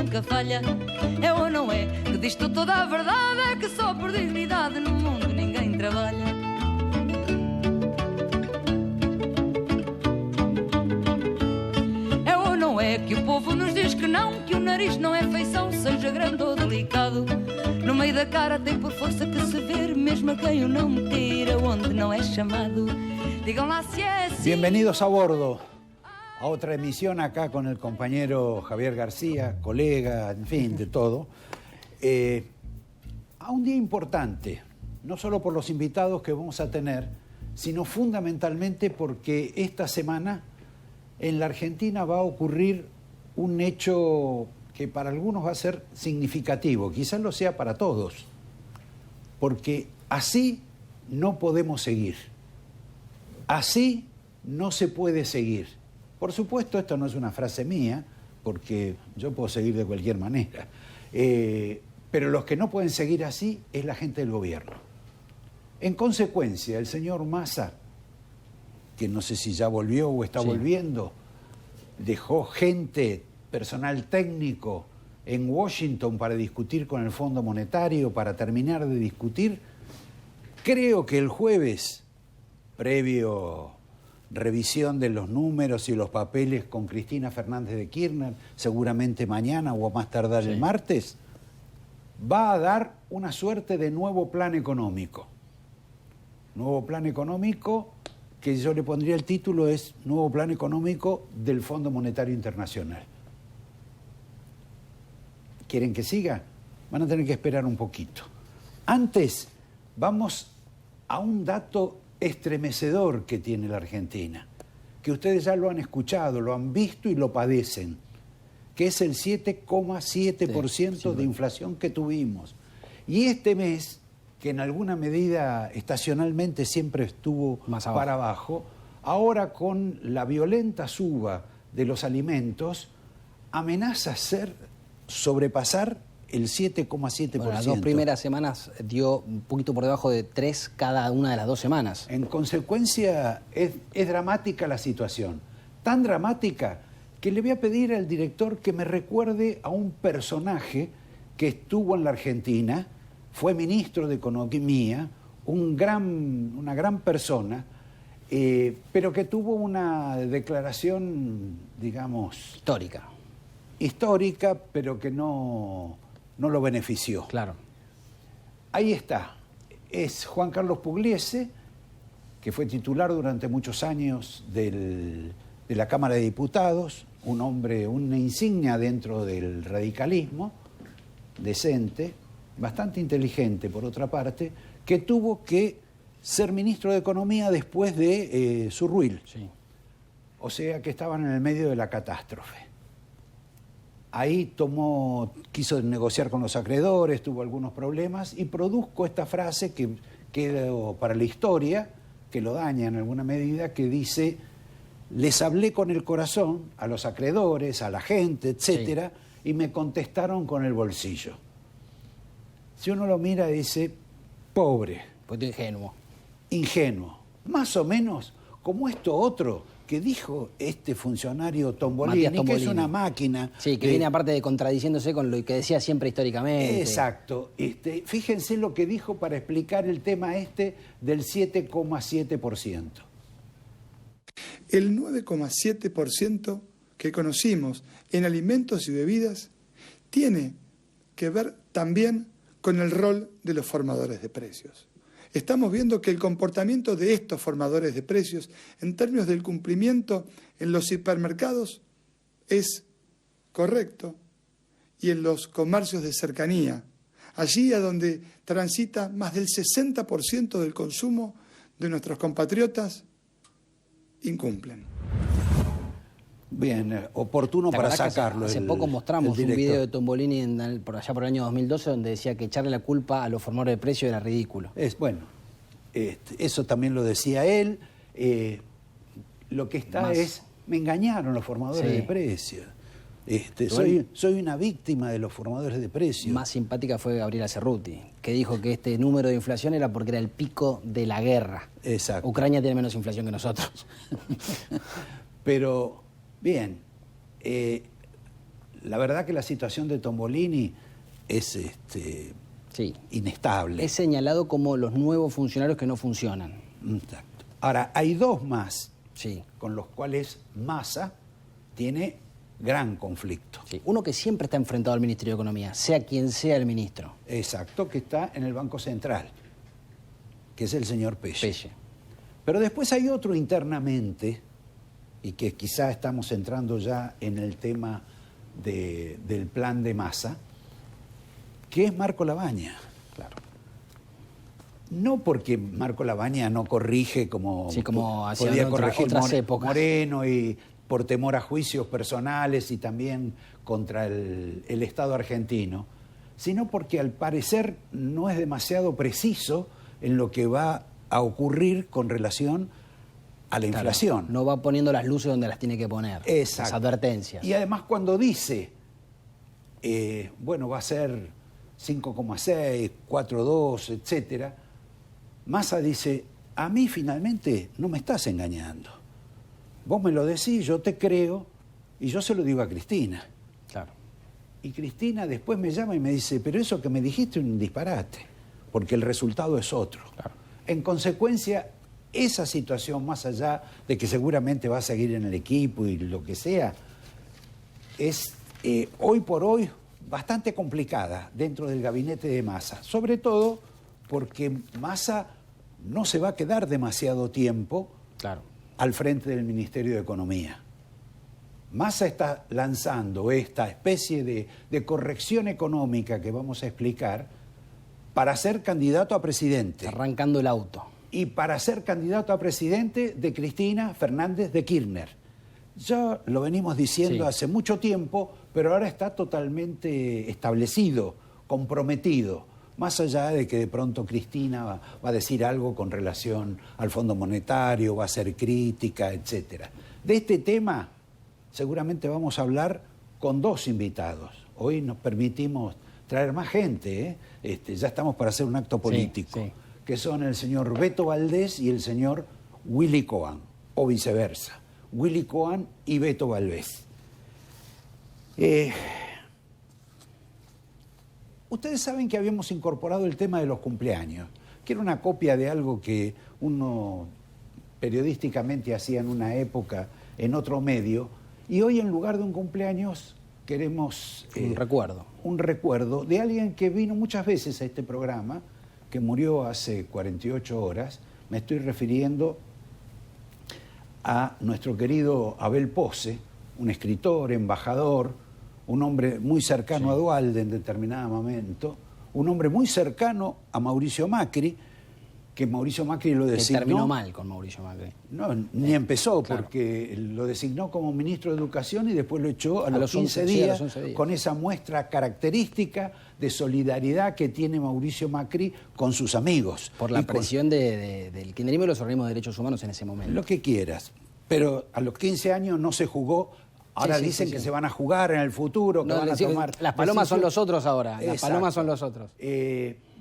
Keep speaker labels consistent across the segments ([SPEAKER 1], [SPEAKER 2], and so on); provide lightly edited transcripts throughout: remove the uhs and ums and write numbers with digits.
[SPEAKER 1] nunca falha. É ou não é que diz tu toda a verdade? É que só por dignidade no mundo ninguém trabalha. É ou não é que o povo nos diz que não, que o nariz não é feição, seja grande ou delicado. No meio da cara tem por força que se ver, mesmo a quem o não meter aonde não é chamado. Digan lá si es así.
[SPEAKER 2] Bienvenidos a bordo a otra emisión acá con el compañero Javier García, colega, en fin, de todo. A un día importante, no solo por los invitados que vamos a tener, sino fundamentalmente porque esta semana en la Argentina va a ocurrir un hecho que para algunos va a ser significativo, quizás lo sea para todos, porque así no podemos seguir. Así no se puede seguir. Por supuesto, esto no es una frase mía, porque yo puedo seguir de cualquier manera. Pero los que no pueden seguir así es la gente del gobierno. En consecuencia, el señor Massa, que no sé si ya volvió o está volviendo, dejó gente, personal técnico, en Washington para discutir con el Fondo Monetario, para terminar de discutir. Creo que el jueves, previo revisión de los números y los papeles con Cristina Fernández de Kirchner, seguramente mañana o a más tardar el martes, va a dar una suerte de nuevo plan económico. Nuevo plan económico que yo le pondría el título es Nuevo Plan Económico del Fondo Monetario Internacional. ¿Quieren que siga? Van a tener que esperar un poquito. Antes, vamos a un dato estremecedor que tiene la Argentina, que ustedes ya lo han escuchado, lo han visto y lo padecen, que es el 7,7% de inflación que tuvimos. Y este mes, que en alguna medida estacionalmente siempre estuvo más para abajo, ahora con la violenta suba de los alimentos, amenaza sobrepasar el 7,7%.
[SPEAKER 3] Bueno, las dos primeras semanas dio un poquito por debajo de 3 cada una de las 2 semanas.
[SPEAKER 2] En consecuencia, es dramática la situación. Tan dramática que le voy a pedir al director que me recuerde a un personaje que estuvo en la Argentina, fue ministro de Economía, una gran persona, pero que tuvo una declaración, digamos... Histórica, pero que no lo benefició.
[SPEAKER 3] Claro.
[SPEAKER 2] Ahí está. Es Juan Carlos Pugliese, que fue titular durante muchos años de la Cámara de Diputados, un hombre, una insignia dentro del radicalismo, decente, bastante inteligente por otra parte, que tuvo que ser ministro de Economía después de Surruil.
[SPEAKER 3] Sí.
[SPEAKER 2] O sea que estaban en el medio de la catástrofe. Ahí quiso negociar con los acreedores, tuvo algunos problemas y produjo esta frase que quedó para la historia, que lo daña en alguna medida, que dice: les hablé con el corazón a los acreedores, a la gente, etcétera, y me contestaron con el bolsillo. Si uno lo mira, dice, pobre.
[SPEAKER 3] Pues ingenuo.
[SPEAKER 2] Ingenuo. Más o menos como esto otro que dijo este funcionario Tombolini, que es una máquina.
[SPEAKER 3] Sí, que viene aparte de contradiciéndose con lo que decía siempre históricamente.
[SPEAKER 2] Exacto. Fíjense lo que dijo para explicar el tema del 7,7%.
[SPEAKER 4] El 9,7% que conocimos en alimentos y bebidas tiene que ver también con el rol de los formadores de precios. Estamos viendo que el comportamiento de estos formadores de precios en términos del cumplimiento en los hipermercados es correcto y en los comercios de cercanía, allí a donde transita más del 60% del consumo de nuestros compatriotas, incumplen.
[SPEAKER 2] Bien, oportuno para sacarlo.
[SPEAKER 3] Hace poco mostramos un video de Tombolini por allá por el año 2012 donde decía que echarle la culpa a los formadores de precios era ridículo.
[SPEAKER 2] Eso también lo decía él. Lo que está me engañaron los formadores de precios. Soy una víctima de los formadores de precios.
[SPEAKER 3] Más simpática fue Gabriela Cerruti, que dijo que este número de inflación era porque era el pico de la guerra.
[SPEAKER 2] Exacto.
[SPEAKER 3] Ucrania tiene menos inflación que nosotros.
[SPEAKER 2] Pero, bien, la verdad que la situación de Tombolini es inestable.
[SPEAKER 3] Es señalado como los nuevos funcionarios que no funcionan.
[SPEAKER 2] Exacto. Ahora, hay dos más
[SPEAKER 3] Sí.
[SPEAKER 2] con los cuales Massa tiene gran conflicto.
[SPEAKER 3] Sí. Uno que siempre está enfrentado al Ministerio de Economía, sea quien sea el ministro.
[SPEAKER 2] Exacto, que está en el Banco Central, que es el señor Pelle.
[SPEAKER 3] Pelle.
[SPEAKER 2] Pero después hay otro internamente, y que quizá estamos entrando ya en el tema del plan de Massa, que es Marco Lavagna.
[SPEAKER 3] Claro.
[SPEAKER 2] No porque Marco Lavagna no corrige como
[SPEAKER 3] hacían
[SPEAKER 2] podía corregir
[SPEAKER 3] otras épocas.
[SPEAKER 2] Moreno, y por temor a juicios personales y también contra el Estado argentino, sino porque al parecer no es demasiado preciso en lo que va a ocurrir con relación a la inflación.
[SPEAKER 3] No va poniendo las luces donde las tiene que poner.
[SPEAKER 2] Exacto.
[SPEAKER 3] Las advertencias.
[SPEAKER 2] Y además cuando dice, va a ser 5,6, 4,2, etcétera, Massa dice, a mí finalmente no me estás engañando. Vos me lo decís, yo te creo, y yo se lo digo a Cristina.
[SPEAKER 3] Claro.
[SPEAKER 2] Y Cristina después me llama y me dice, pero eso que me dijiste es un disparate, porque el resultado es otro.
[SPEAKER 3] Claro.
[SPEAKER 2] En consecuencia, esa situación, más allá de que seguramente va a seguir en el equipo y lo que sea, es hoy por hoy bastante complicada dentro del gabinete de Massa, sobre todo porque Massa no se va a quedar demasiado tiempo al frente del Ministerio de Economía. Massa está lanzando esta especie de corrección económica que vamos a explicar para ser candidato a presidente.
[SPEAKER 3] Arrancando el auto.
[SPEAKER 2] Y para ser candidato a presidente de Cristina Fernández de Kirchner. Ya lo venimos diciendo hace mucho tiempo, pero ahora está totalmente establecido, comprometido, más allá de que de pronto Cristina va a decir algo con relación al Fondo Monetario, va a hacer crítica, etc. De este tema seguramente vamos a hablar con dos invitados. Hoy nos permitimos traer más gente, ya estamos para hacer un acto político, que son el señor Beto Valdés y el señor Willy Cohen, o viceversa. Willy Cohen y Beto Valdés. Ustedes saben que habíamos incorporado el tema de los cumpleaños, que era una copia de algo que uno periodísticamente hacía en una época en otro medio, y hoy en lugar de un cumpleaños queremos un recuerdo de alguien que vino muchas veces a este programa, que murió hace 48 horas. Me estoy refiriendo a nuestro querido Abel Pose, un escritor, embajador, un hombre muy cercano a Duhalde en determinado momento, un hombre muy cercano a Mauricio Macri, que Mauricio Macri lo designó...
[SPEAKER 3] Que terminó mal con Mauricio Macri.
[SPEAKER 2] No, ni empezó, porque lo designó como ministro de Educación y después lo echó a los 15 días, con esa muestra característica de solidaridad que tiene Mauricio Macri con sus amigos.
[SPEAKER 3] Por la presión del kirchnerismo y los organismos de derechos humanos en ese momento.
[SPEAKER 2] Lo que quieras. Pero a los 15 años no se jugó. Ahora dicen que se van a jugar en el futuro, que van a tomar...
[SPEAKER 3] Las palomas son los otros ahora. Las palomas son los otros.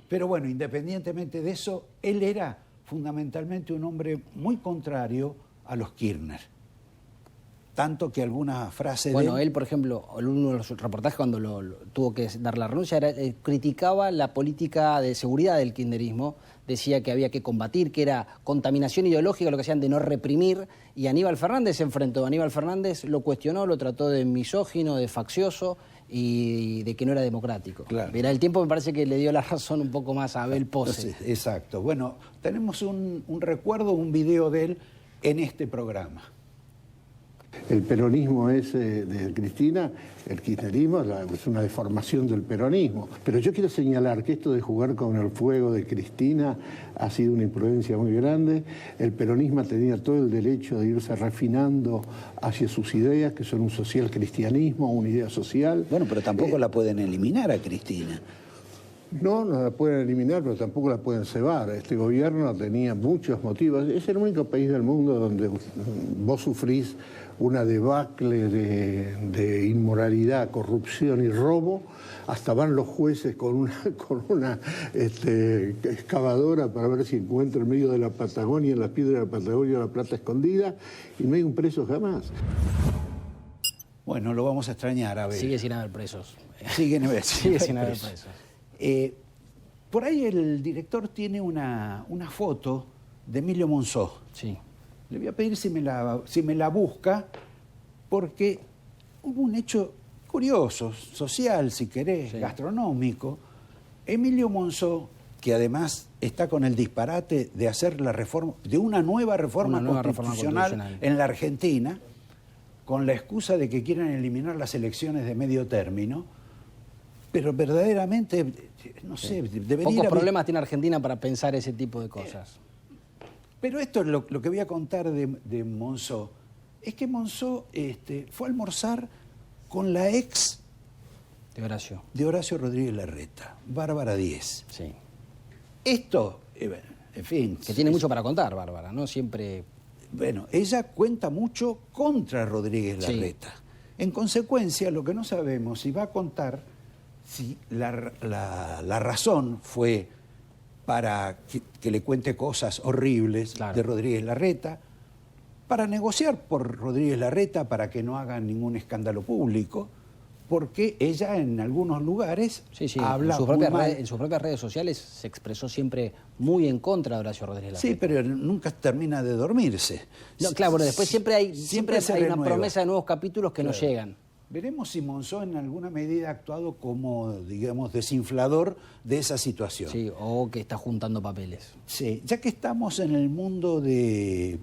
[SPEAKER 2] Pero bueno, independientemente de eso, él era fundamentalmente un hombre muy contrario a los Kirchner. Tanto que alguna frase
[SPEAKER 3] de él, por ejemplo, uno de los reportajes cuando tuvo que dar la renuncia, criticaba la política de seguridad del kirchnerismo, decía que había que combatir, que era contaminación ideológica, lo que hacían de no reprimir, y Aníbal Fernández se enfrentó. Aníbal Fernández lo cuestionó, lo trató de misógino, de faccioso y de que no era democrático.
[SPEAKER 2] Claro.
[SPEAKER 3] Mira, el tiempo me parece que le dio la razón un poco más a Abel Pose.
[SPEAKER 2] Exacto. Bueno, tenemos un recuerdo, un video de él en este programa.
[SPEAKER 5] El peronismo es de Cristina, el kirchnerismo es una deformación del peronismo. Pero yo quiero señalar que esto de jugar con el fuego de Cristina ha sido una imprudencia muy grande. El peronismo tenía todo el derecho de irse refinando hacia sus ideas, que son un social cristianismo, una idea social.
[SPEAKER 2] Bueno, pero tampoco la pueden eliminar a Cristina.
[SPEAKER 5] No la pueden eliminar, pero tampoco la pueden cebar. Este gobierno tenía muchos motivos. Es el único país del mundo donde vos sufrís una debacle de inmoralidad, corrupción y robo. Hasta van los jueces con una excavadora para ver si encuentra en medio de la Patagonia, en las piedras de la Patagonia, la plata escondida, y no hay un preso jamás.
[SPEAKER 2] Bueno, lo vamos a extrañar, Abel.
[SPEAKER 3] Sigue sin haber presos.
[SPEAKER 2] Sigue
[SPEAKER 3] sin haber presos.
[SPEAKER 2] Por ahí el director tiene una foto de Emilio Monzó.
[SPEAKER 3] Sí.
[SPEAKER 2] Le voy a pedir si me la busca, porque hubo un hecho curioso, social, si querés,
[SPEAKER 3] sí,
[SPEAKER 2] gastronómico. Emilio Monzó, que además está con el disparate de hacer la reforma, de una nueva reforma constitucional en la Argentina, con la excusa de que quieren eliminar las elecciones de medio término, pero verdaderamente, no sé, debería...
[SPEAKER 3] Pocos problemas tiene Argentina para pensar ese tipo de cosas.
[SPEAKER 2] Pero esto es lo que voy a contar de Monzó. Es que Monzó fue a almorzar con la ex
[SPEAKER 3] de
[SPEAKER 2] Horacio Rodríguez Larreta, Bárbara Díez.
[SPEAKER 3] Sí.
[SPEAKER 2] Esto, en fin...
[SPEAKER 3] Que tiene mucho para contar, Bárbara, ¿no? Siempre...
[SPEAKER 2] Bueno, ella cuenta mucho contra Rodríguez Larreta. Sí. En consecuencia, lo que no sabemos si va a contar si la razón fue para que le cuente cosas horribles, claro, de Rodríguez Larreta, para negociar por Rodríguez Larreta para que no haga ningún escándalo público, porque ella en algunos lugares habla
[SPEAKER 3] en sus propias redes sociales se expresó siempre muy en contra de Horacio Rodríguez Larreta.
[SPEAKER 2] Sí, pero nunca termina de dormirse.
[SPEAKER 3] No, claro, bueno, después siempre hay una promesa de nuevos capítulos que no llegan.
[SPEAKER 2] Veremos si Monzó en alguna medida ha actuado como, digamos, desinflador de esa situación.
[SPEAKER 3] Sí, o que está juntando papeles.
[SPEAKER 2] Sí, ya que estamos en el mundo de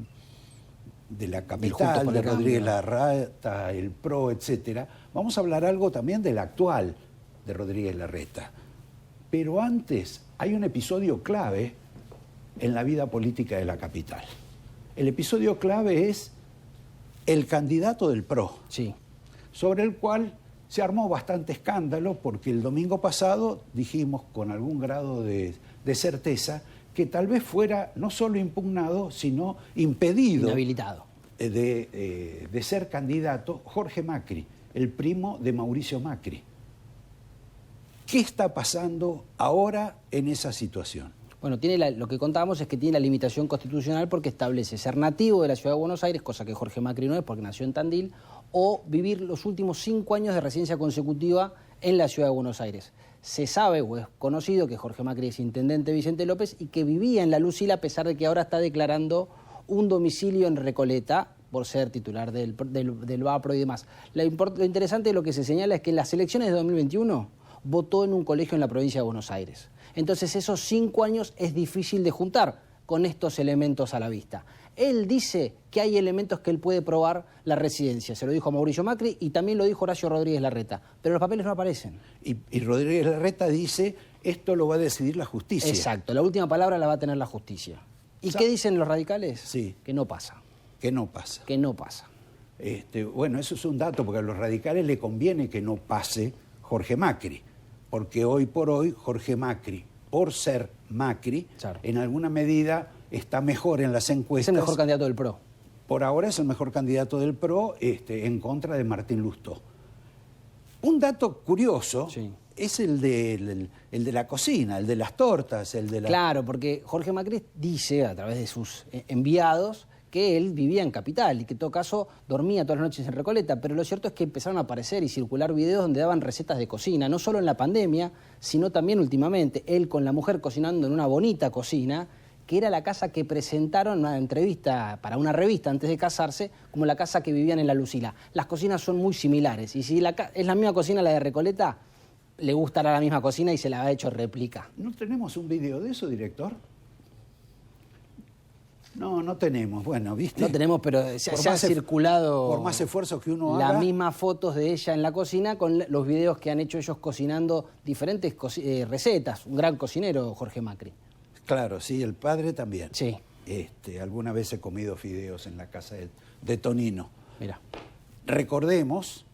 [SPEAKER 2] la capital, de Rodríguez Larreta, el PRO, etcétera, vamos a hablar algo también del actual de Rodríguez Larreta. Pero antes hay un episodio clave en la vida política de la capital. El episodio clave es el candidato del PRO.
[SPEAKER 3] Sí.
[SPEAKER 2] Sobre el cual se armó bastante escándalo porque el domingo pasado dijimos con algún grado de certeza que tal vez fuera no solo impugnado, sino impedido,
[SPEAKER 3] inhabilitado,
[SPEAKER 2] de ser candidato Jorge Macri, el primo de Mauricio Macri. ¿Qué está pasando ahora en esa situación?
[SPEAKER 3] Bueno, lo que contábamos es que tiene la limitación constitucional porque establece ser nativo de la Ciudad de Buenos Aires, cosa que Jorge Macri no es porque nació en Tandil, o vivir los últimos 5 años de residencia consecutiva en la Ciudad de Buenos Aires. Se sabe o es conocido que Jorge Macri es intendente de Vicente López y que vivía en La Lucila a pesar de que ahora está declarando un domicilio en Recoleta por ser titular del VAPRO y demás. Lo interesante de lo que se señala es que en las elecciones de 2021 votó en un colegio en la provincia de Buenos Aires. Entonces esos 5 años es difícil de juntar con estos elementos a la vista. Él dice que hay elementos que él puede probar la residencia. Se lo dijo a Mauricio Macri y también lo dijo Horacio Rodríguez Larreta. Pero los papeles no aparecen.
[SPEAKER 2] Y Rodríguez Larreta dice, esto lo va a decidir la justicia.
[SPEAKER 3] Exacto, la última palabra la va a tener la justicia. ¿Y qué dicen los radicales?
[SPEAKER 2] Sí.
[SPEAKER 3] Que no pasa.
[SPEAKER 2] Que no pasa.
[SPEAKER 3] Que no pasa.
[SPEAKER 2] Bueno, eso es un dato, porque a los radicales le conviene que no pase Jorge Macri. Porque hoy por hoy Jorge Macri, por ser Macri, claro, en alguna medida está mejor en las encuestas.
[SPEAKER 3] Es el mejor candidato del PRO.
[SPEAKER 2] Por ahora es el mejor candidato del PRO en contra de Martín Lustó. Un dato curioso es el de la cocina, el de las tortas, el de la...
[SPEAKER 3] Claro, porque Jorge Macri dice a través de sus enviados que él vivía en Capital y que en todo caso dormía todas las noches en Recoleta, pero lo cierto es que empezaron a aparecer y circular videos donde daban recetas de cocina, no solo en la pandemia, sino también últimamente, él con la mujer cocinando en una bonita cocina, que era la casa que presentaron en una entrevista para una revista antes de casarse, como la casa que vivían en La Lucila. Las cocinas son muy similares, y si es la misma cocina la de Recoleta, le gustará la misma cocina y se la ha hecho réplica.
[SPEAKER 2] ¿No tenemos un video de eso, director? No tenemos. Bueno, ¿viste?
[SPEAKER 3] No tenemos, pero se han circulado...
[SPEAKER 2] Por más esfuerzos que uno haga...
[SPEAKER 3] Las mismas fotos de ella en la cocina con los videos que han hecho ellos cocinando diferentes recetas. Un gran cocinero, Jorge Macri.
[SPEAKER 2] Claro, sí, el padre también.
[SPEAKER 3] Sí.
[SPEAKER 2] Alguna vez he comido fideos en la casa de Tonino.
[SPEAKER 3] Mira.
[SPEAKER 2] Recordemos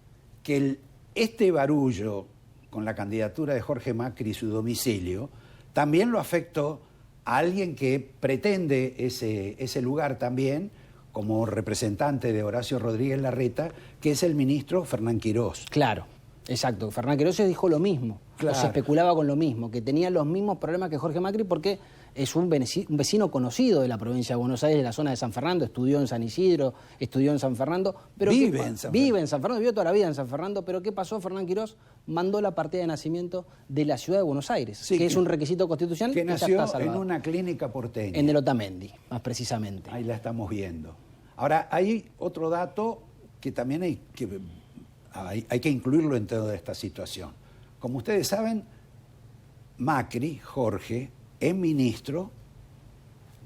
[SPEAKER 2] que este barullo con la candidatura de Jorge Macri y su domicilio también lo afectó a alguien que pretende ese lugar también como representante de Horacio Rodríguez Larreta, que es el ministro Fernán Quirós.
[SPEAKER 3] Claro, exacto. Fernán Quirós dijo lo mismo, claro, o se especulaba con lo mismo, que tenía los mismos problemas que Jorge Macri porque es un vecino conocido de la provincia de Buenos Aires, de la zona de San Fernando, estudió en San Isidro, estudió en San Fernando. Pero
[SPEAKER 2] vive en San Fernando,
[SPEAKER 3] vivió toda la vida en San Fernando, pero ¿qué pasó? Fernán Quirós mandó la partida de nacimiento de la ciudad de Buenos Aires,
[SPEAKER 2] sí,
[SPEAKER 3] que es un requisito constitucional.
[SPEAKER 2] Que
[SPEAKER 3] ya
[SPEAKER 2] nació
[SPEAKER 3] está
[SPEAKER 2] en
[SPEAKER 3] salvado.
[SPEAKER 2] una clínica porteña.
[SPEAKER 3] En el Otamendi, más precisamente.
[SPEAKER 2] Ahí la estamos viendo. Ahora, hay otro dato que también hay que incluirlo en toda esta situación. Como ustedes saben, Macri, Jorge, es ministro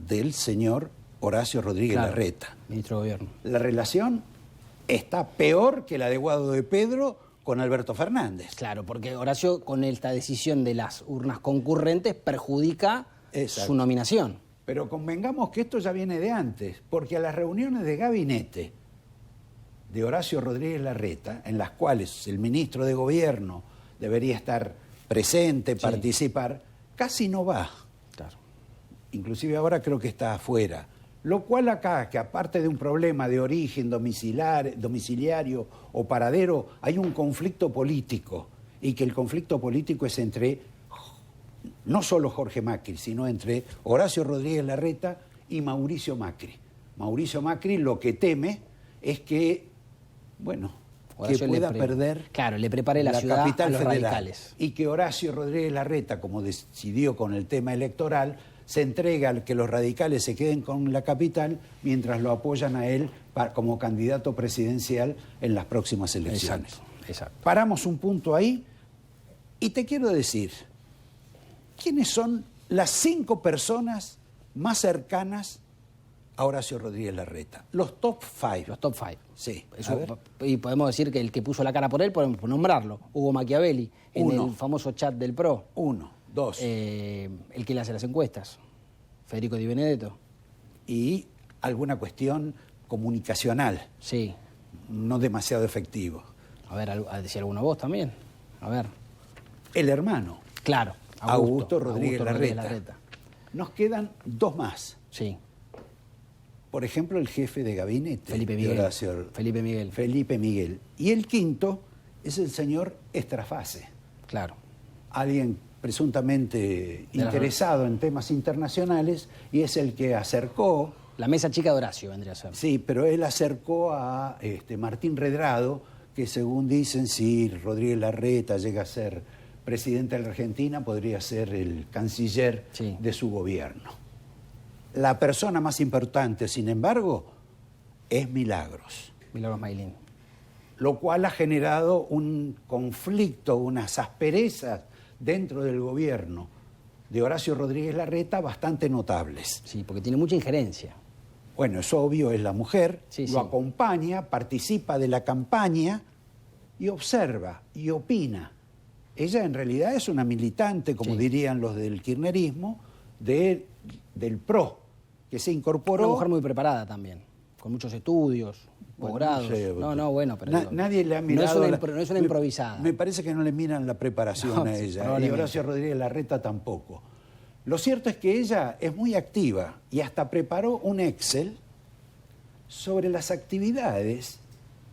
[SPEAKER 2] del señor Horacio Rodríguez Larreta.
[SPEAKER 3] Ministro de Gobierno.
[SPEAKER 2] La relación está peor que la de Guado de Pedro con Alberto Fernández.
[SPEAKER 3] Claro, porque Horacio, con esta decisión de las urnas concurrentes, perjudica su nominación.
[SPEAKER 2] Pero convengamos que esto ya viene de antes, porque a las reuniones de gabinete de Horacio Rodríguez Larreta, en las cuales el ministro de Gobierno debería estar presente, participar, casi no va.
[SPEAKER 3] Claro.
[SPEAKER 2] Inclusive ahora creo que está afuera. Lo cual acá, que aparte de un problema de origen domiciliario o paradero, hay un conflicto político, y que el conflicto político es entre no solo Jorge Macri, sino entre Horacio Rodríguez Larreta y Mauricio Macri. Mauricio Macri lo que teme es que, bueno,
[SPEAKER 3] Horacio
[SPEAKER 2] que pueda perder
[SPEAKER 3] le prepare la ciudad
[SPEAKER 2] capital
[SPEAKER 3] a los
[SPEAKER 2] federal,
[SPEAKER 3] radicales.
[SPEAKER 2] y que Horacio Rodríguez Larreta, como decidió con el tema electoral, se entrega al que los radicales se queden con la capital mientras lo apoyan a él como candidato presidencial en las próximas elecciones.
[SPEAKER 3] Exacto.
[SPEAKER 2] Paramos un punto ahí y te quiero decir, ¿quiénes son las 5 personas más cercanas a Horacio Rodríguez Larreta? Los top 5.
[SPEAKER 3] Los top 5.
[SPEAKER 2] Sí.
[SPEAKER 3] Y podemos decir que el que puso la cara por él, podemos nombrarlo, Hugo Machiavelli, en
[SPEAKER 2] Uno.
[SPEAKER 3] el famoso chat del PRO.
[SPEAKER 2] 1, 2.
[SPEAKER 3] El que le hace las encuestas, Federico Di Benedetto.
[SPEAKER 2] Y alguna cuestión comunicacional,
[SPEAKER 3] Sí.
[SPEAKER 2] no demasiado efectivo.
[SPEAKER 3] A ver, decía alguna voz también. A ver.
[SPEAKER 2] El hermano,
[SPEAKER 3] Claro.
[SPEAKER 2] Augusto Rodríguez Larreta.
[SPEAKER 3] Larreta.
[SPEAKER 2] Nos quedan 2 más.
[SPEAKER 3] Sí.
[SPEAKER 2] Por ejemplo, el jefe de gabinete
[SPEAKER 3] Felipe
[SPEAKER 2] de
[SPEAKER 3] Miguel.
[SPEAKER 2] Horacio.
[SPEAKER 3] Felipe Miguel.
[SPEAKER 2] Y el quinto es el señor Estrafase,
[SPEAKER 3] Claro.
[SPEAKER 2] alguien presuntamente interesado en temas internacionales, y es el que acercó,
[SPEAKER 3] La mesa chica de Horacio vendría a ser.
[SPEAKER 2] sí, pero él acercó a Martín Redrado, que según dicen, si Rodríguez Larreta llega a ser presidente de la Argentina, podría ser el canciller de su gobierno. La persona más importante, sin embargo, es Milagros.
[SPEAKER 3] Milagros Mailín.
[SPEAKER 2] Lo cual ha generado un conflicto, unas asperezas dentro del gobierno de Horacio Rodríguez Larreta bastante notables.
[SPEAKER 3] Sí, porque tiene mucha injerencia.
[SPEAKER 2] Bueno, es obvio, es la mujer,
[SPEAKER 3] Sí,
[SPEAKER 2] lo
[SPEAKER 3] sí.
[SPEAKER 2] acompaña, participa de la campaña y observa y opina. Ella en realidad es una militante, como dirían los del kirchnerismo, del PRO, que se incorporó.
[SPEAKER 3] Una mujer muy preparada también, con muchos estudios, posgrados. Bueno, pero
[SPEAKER 2] nadie le ha mirado.
[SPEAKER 3] No es una improvisada.
[SPEAKER 2] Me parece que no le miran la preparación a ella. Y
[SPEAKER 3] probablemente.
[SPEAKER 2] Horacio Rodríguez Larreta tampoco. Lo cierto es que ella es muy activa y hasta preparó un Excel sobre las actividades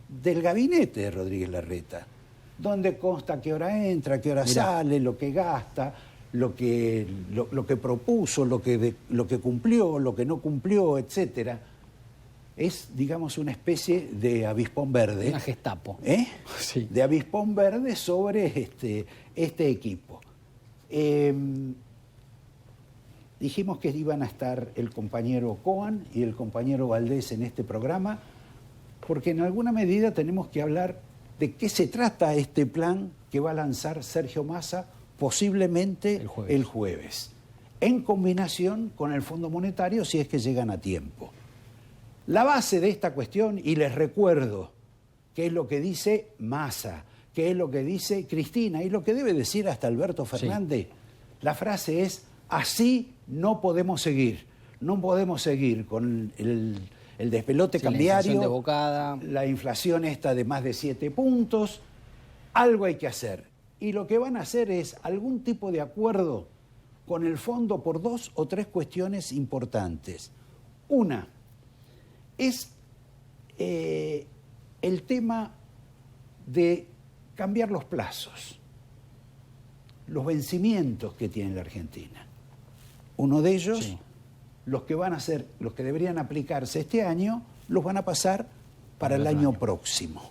[SPEAKER 2] del gabinete de Rodríguez Larreta, donde consta qué hora entra, qué hora sale, lo que gasta, lo que propuso, lo que cumplió, lo que no cumplió, etcétera. Es, digamos, una especie de avispón verde.
[SPEAKER 3] Una Gestapo. Sí.
[SPEAKER 2] De avispón verde sobre este equipo. Dijimos que iban a estar el compañero Coan y el compañero Valdés en este programa, porque en alguna medida tenemos que hablar de qué se trata este plan que va a lanzar Sergio Massa posiblemente el jueves, en combinación con el Fondo Monetario, si es que llegan a tiempo. La base de esta cuestión, y les recuerdo qué es lo que dice Massa, qué es lo que dice Cristina y lo que debe decir hasta Alberto Fernández, la frase es: así no podemos seguir. No podemos seguir con el despelote cambiario,
[SPEAKER 3] la inflación desbocada,
[SPEAKER 2] la inflación esta de más de 7 puntos. Algo hay que hacer. Y lo que van a hacer es algún tipo de acuerdo con el fondo por 2 o 3 cuestiones importantes. Una es el tema de cambiar los plazos, los vencimientos que tiene la Argentina. uno de ellos,
[SPEAKER 3] Sí.
[SPEAKER 2] los que deberían aplicarse este año, los van a pasar para el año próximo.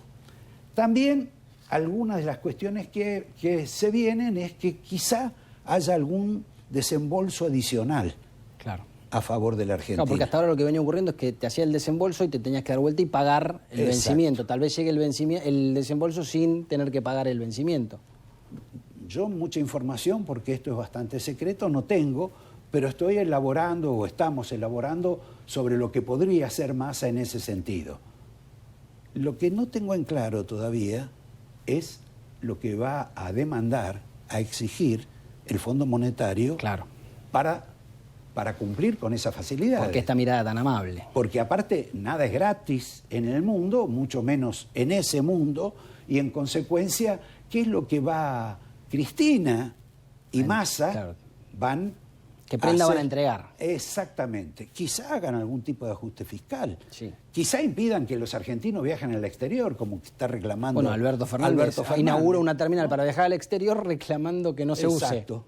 [SPEAKER 2] También algunas de las cuestiones que se vienen es que quizá haya algún desembolso adicional
[SPEAKER 3] Claro.
[SPEAKER 2] a favor de la Argentina.
[SPEAKER 3] Claro, porque hasta ahora lo que venía ocurriendo es que te hacía el desembolso y te tenías que dar vuelta y pagar el
[SPEAKER 2] Exacto.
[SPEAKER 3] vencimiento. Tal vez llegue el desembolso sin tener que pagar el vencimiento.
[SPEAKER 2] Yo mucha información, porque esto es bastante secreto, no tengo, pero estoy elaborando o estamos elaborando sobre lo que podría hacer Massa en ese sentido. Lo que no tengo en claro todavía es lo que va a demandar, a exigir el Fondo Monetario
[SPEAKER 3] Claro.
[SPEAKER 2] para cumplir con esa facilidad.
[SPEAKER 3] Porque esta mirada tan amable.
[SPEAKER 2] Porque aparte nada es gratis en el mundo, mucho menos en ese mundo, y en consecuencia, ¿qué es lo que va Cristina y Massa
[SPEAKER 3] claro.
[SPEAKER 2] van
[SPEAKER 3] ¿Qué prenda van a
[SPEAKER 2] hacer?
[SPEAKER 3] entregar?
[SPEAKER 2] Exactamente. Quizá hagan algún tipo de ajuste fiscal.
[SPEAKER 3] Sí.
[SPEAKER 2] Quizá impidan que los argentinos viajen al exterior, como que está reclamando
[SPEAKER 3] Bueno, Alberto Fernández inaugura una terminal para viajar al exterior reclamando que no se use.
[SPEAKER 2] Exacto.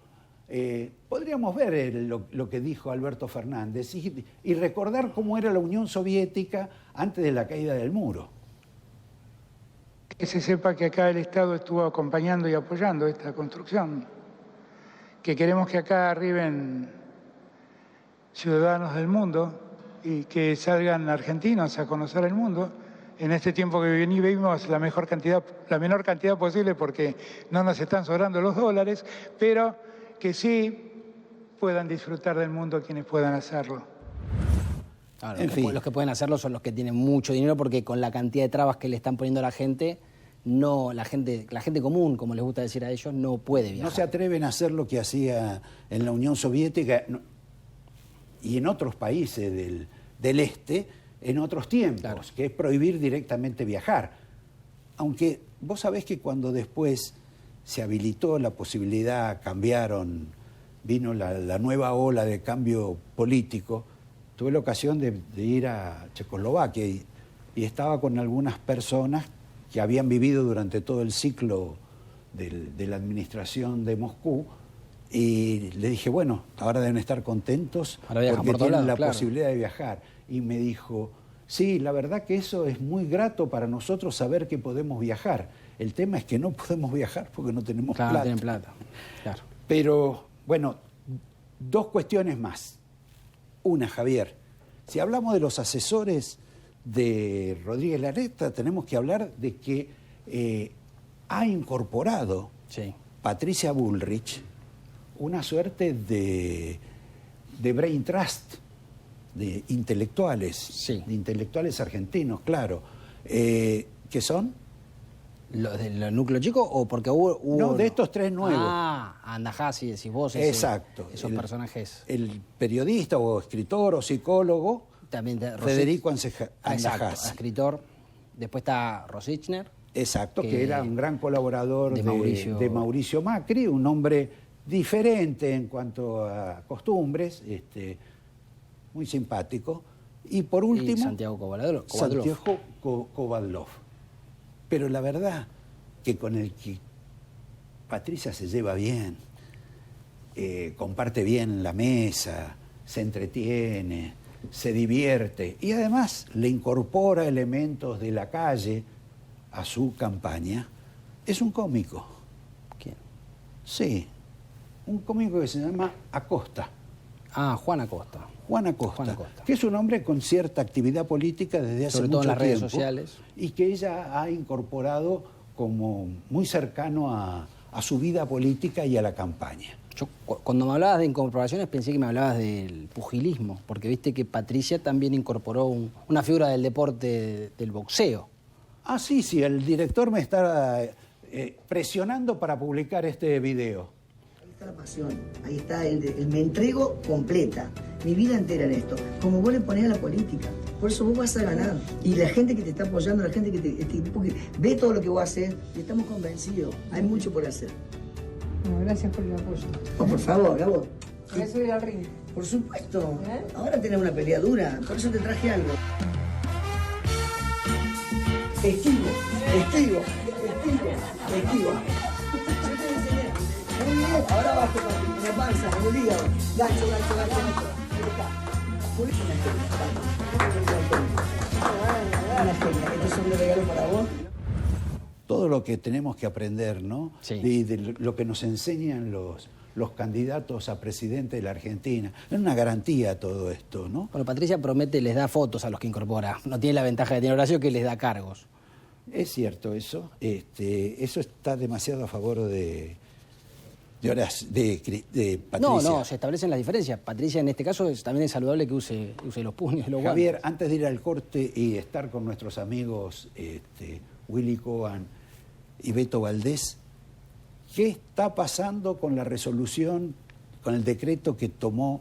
[SPEAKER 2] Podríamos ver lo que dijo Alberto Fernández y recordar cómo era la Unión Soviética antes de la caída del muro.
[SPEAKER 6] Que se sepa que acá el Estado estuvo acompañando y apoyando esta construcción, que queremos que acá arriben ciudadanos del mundo y que salgan argentinos a conocer el mundo. En este tiempo que vivimos la menor cantidad posible porque no nos están sobrando los dólares, pero que sí puedan disfrutar del mundo quienes puedan hacerlo.
[SPEAKER 3] Claro,
[SPEAKER 2] En fin.
[SPEAKER 3] Los que pueden hacerlo son los que tienen mucho dinero porque con la cantidad de trabas que le están poniendo a la gente, la gente común, como les gusta decir a ellos, no puede viajar.
[SPEAKER 2] No se atreven a hacer lo que hacía en la Unión Soviética y en otros países del este en otros tiempos,
[SPEAKER 3] Claro.
[SPEAKER 2] que es prohibir directamente viajar. Aunque vos sabés que cuando después se habilitó la posibilidad, vino la nueva ola de cambio político, tuve la ocasión de ir a Checoslovaquia y estaba con algunas personas que habían vivido durante todo el ciclo de la administración de Moscú, y le dije, bueno, ahora deben estar contentos
[SPEAKER 3] Ahora viajan
[SPEAKER 2] porque
[SPEAKER 3] por todos
[SPEAKER 2] tienen
[SPEAKER 3] lados,
[SPEAKER 2] la
[SPEAKER 3] claro.
[SPEAKER 2] posibilidad de viajar. Y me dijo, sí, la verdad que eso es muy grato para nosotros saber que podemos viajar. El tema es que no podemos viajar porque no tenemos
[SPEAKER 3] Claro,
[SPEAKER 2] plata.
[SPEAKER 3] no tienen plata. Claro.
[SPEAKER 2] Pero, bueno, dos cuestiones más. Una, Javier, si hablamos de los asesores de Rodríguez Larreta, tenemos que hablar de que ha incorporado
[SPEAKER 3] Sí.
[SPEAKER 2] Patricia Bullrich una suerte de brain trust de intelectuales,
[SPEAKER 3] Sí.
[SPEAKER 2] de intelectuales argentinos, claro, que son...
[SPEAKER 3] ¿Los del núcleo chico o porque hubo
[SPEAKER 2] No, de estos tres nuevos.
[SPEAKER 3] Ah, Andajasi, decís vos.
[SPEAKER 2] Exacto.
[SPEAKER 3] Esos personajes.
[SPEAKER 2] El periodista o escritor o psicólogo
[SPEAKER 3] También
[SPEAKER 2] Federico
[SPEAKER 3] Exacto,
[SPEAKER 2] Andajasi.
[SPEAKER 3] escritor. Después está Rosichner.
[SPEAKER 2] Exacto, que
[SPEAKER 3] que
[SPEAKER 2] era un gran colaborador
[SPEAKER 3] de
[SPEAKER 2] de Mauricio Macri, un hombre diferente en cuanto a costumbres, muy simpático. Y por último,
[SPEAKER 3] Y Santiago Kovadlov.
[SPEAKER 2] Santiago Kovadlov. Pero la verdad que con el que Patricia se lleva bien, comparte bien la mesa, se entretiene, se divierte y además le incorpora elementos de la calle a su campaña, es un cómico.
[SPEAKER 3] ¿Quién?
[SPEAKER 2] Sí, un cómico que se llama Acosta.
[SPEAKER 3] Ah, Juan Acosta.
[SPEAKER 2] Juan Acosta,
[SPEAKER 3] Juan Acosta.
[SPEAKER 2] que es un hombre con cierta actividad política desde hace
[SPEAKER 3] Sobre
[SPEAKER 2] mucho
[SPEAKER 3] todo en las redes
[SPEAKER 2] tiempo,
[SPEAKER 3] sociales.
[SPEAKER 2] y que ella ha incorporado como muy cercano a su vida política y a la campaña.
[SPEAKER 3] Yo, cuando me hablabas de incorporaciones pensé que me hablabas del pugilismo, porque viste que Patricia también incorporó una figura del deporte del boxeo.
[SPEAKER 2] Ah, sí, el director me está presionando para publicar este video.
[SPEAKER 7] Ahí está la pasión, ahí está el me entrego completa, mi vida entera en esto, como vos le ponés a la política, por eso vos vas a ganar. Y la gente que te está apoyando, la gente porque ve todo lo que vos haces, y estamos convencidos, hay mucho por hacer.
[SPEAKER 8] Bueno, gracias por el apoyo.
[SPEAKER 7] Oh, por favor, Gabo.
[SPEAKER 8] Voy a subir al ring.
[SPEAKER 7] Por supuesto, ahora tenés una pelea dura, por eso te traje algo. Esquivo. Yo te voy a enseñar. Muy bien. bien, ahora bajo en la panza, en el hígado. Gancho. Ahí está. Muy bien, una genia. Estos son de regalo para vos.
[SPEAKER 2] Todo lo que tenemos que aprender, ¿no?
[SPEAKER 3] Sí.
[SPEAKER 2] De lo que nos enseñan los candidatos a presidente de la Argentina. Es una garantía todo esto, ¿no?
[SPEAKER 3] Bueno, Patricia promete, les da fotos a los que incorpora. No tiene la ventaja que tiene Horacio, que les da cargos.
[SPEAKER 2] Es cierto eso. Eso está demasiado a favor de Patricia.
[SPEAKER 3] No, se establecen las diferencias. Patricia, en este caso, también es saludable que use los puños y los guantes.
[SPEAKER 2] Javier, antes de ir al corte y estar con nuestros amigos Willy Cohen y Beto Valdés, ¿qué está pasando con la resolución, con el decreto que tomó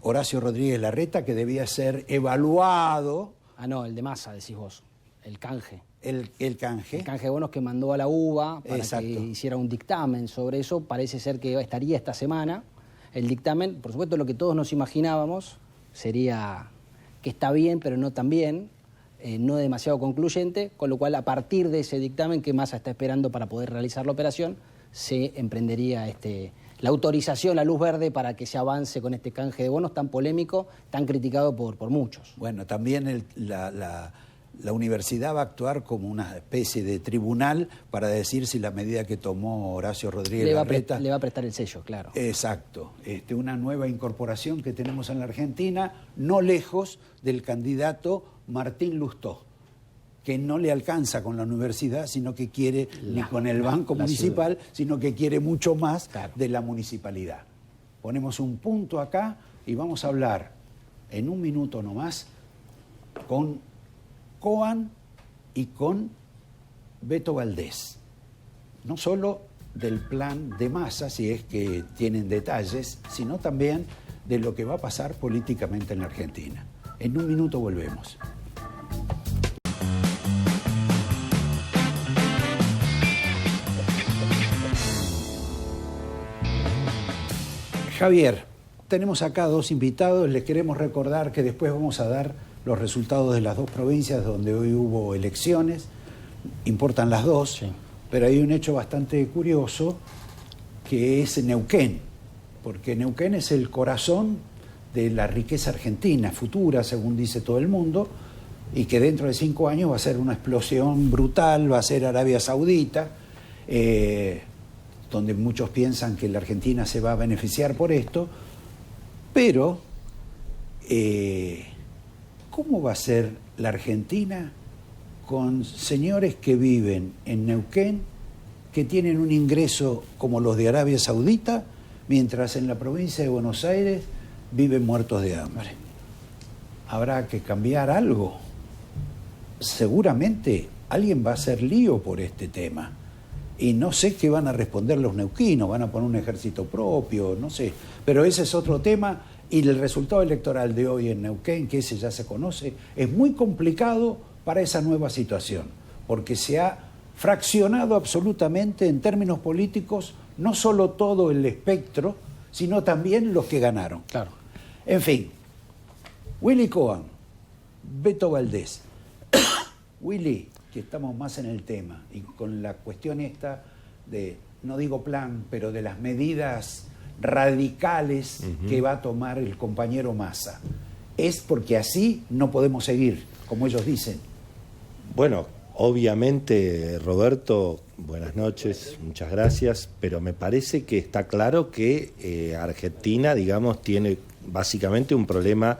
[SPEAKER 2] Horacio Rodríguez Larreta, que debía ser evaluado?
[SPEAKER 3] Ah, no, el de Massa, decís vos, el canje.
[SPEAKER 2] El canje.
[SPEAKER 3] El canje de bonos que mandó a la UBA para
[SPEAKER 2] Exacto.
[SPEAKER 3] que hiciera un dictamen sobre eso. Parece ser que estaría esta semana. El dictamen, por supuesto, lo que todos nos imaginábamos sería que está bien, pero no tan bien, no demasiado concluyente, con lo cual a partir de ese dictamen que Massa está esperando para poder realizar la operación, se emprendería la autorización, la luz verde para que se avance con este canje de bonos tan polémico, tan criticado por muchos.
[SPEAKER 2] Bueno, también la universidad va a actuar como una especie de tribunal para decir si la medida que tomó Horacio Rodríguez Larreta...
[SPEAKER 3] Le va a prestar el sello, claro.
[SPEAKER 2] Exacto. Una nueva incorporación que tenemos en la Argentina, no lejos del candidato Martín Lustó, que no le alcanza con la universidad, sino que quiere, ni con el Banco Municipal, sino que quiere mucho más de la municipalidad. Ponemos un punto acá y vamos a hablar en un minuto nomás con Cohen y con Beto Valdés. No solo del plan de Massa, si es que tienen detalles, sino también de lo que va a pasar políticamente en la Argentina. En un minuto volvemos. Javier, tenemos acá dos invitados. Les queremos recordar que después vamos a dar los resultados de las dos provincias donde hoy hubo elecciones. Importan las dos, sí. Pero hay un hecho bastante curioso que es Neuquén, porque Neuquén es el corazón de la riqueza argentina futura, según dice todo el mundo, y que dentro de 5 años va a ser una explosión brutal, va a ser Arabia Saudita, donde muchos piensan que la Argentina se va a beneficiar por esto, pero ¿cómo va a ser la Argentina con señores que viven en Neuquén, que tienen un ingreso como los de Arabia Saudita, mientras en la provincia de Buenos Aires viven muertos de hambre? Habrá que cambiar algo. Seguramente alguien va a hacer lío por este tema. Y no sé qué van a responder los neuquinos, van a poner un ejército propio, no sé. Pero ese es otro tema. Y el resultado electoral de hoy en Neuquén, que ese ya se conoce, es muy complicado para esa nueva situación, porque se ha fraccionado absolutamente en términos políticos no solo todo el espectro, sino también los que ganaron.
[SPEAKER 3] Claro.
[SPEAKER 2] En fin, Willy Cohen, Beto Valdés. Willy, que estamos más en el tema, y con la cuestión esta de, no digo plan, pero de las medidas radicales que va a tomar el compañero Massa. Es porque así no podemos seguir, como ellos dicen.
[SPEAKER 9] Bueno, obviamente, Roberto, buenas noches, muchas gracias, pero me parece que está claro que Argentina, digamos, tiene básicamente un problema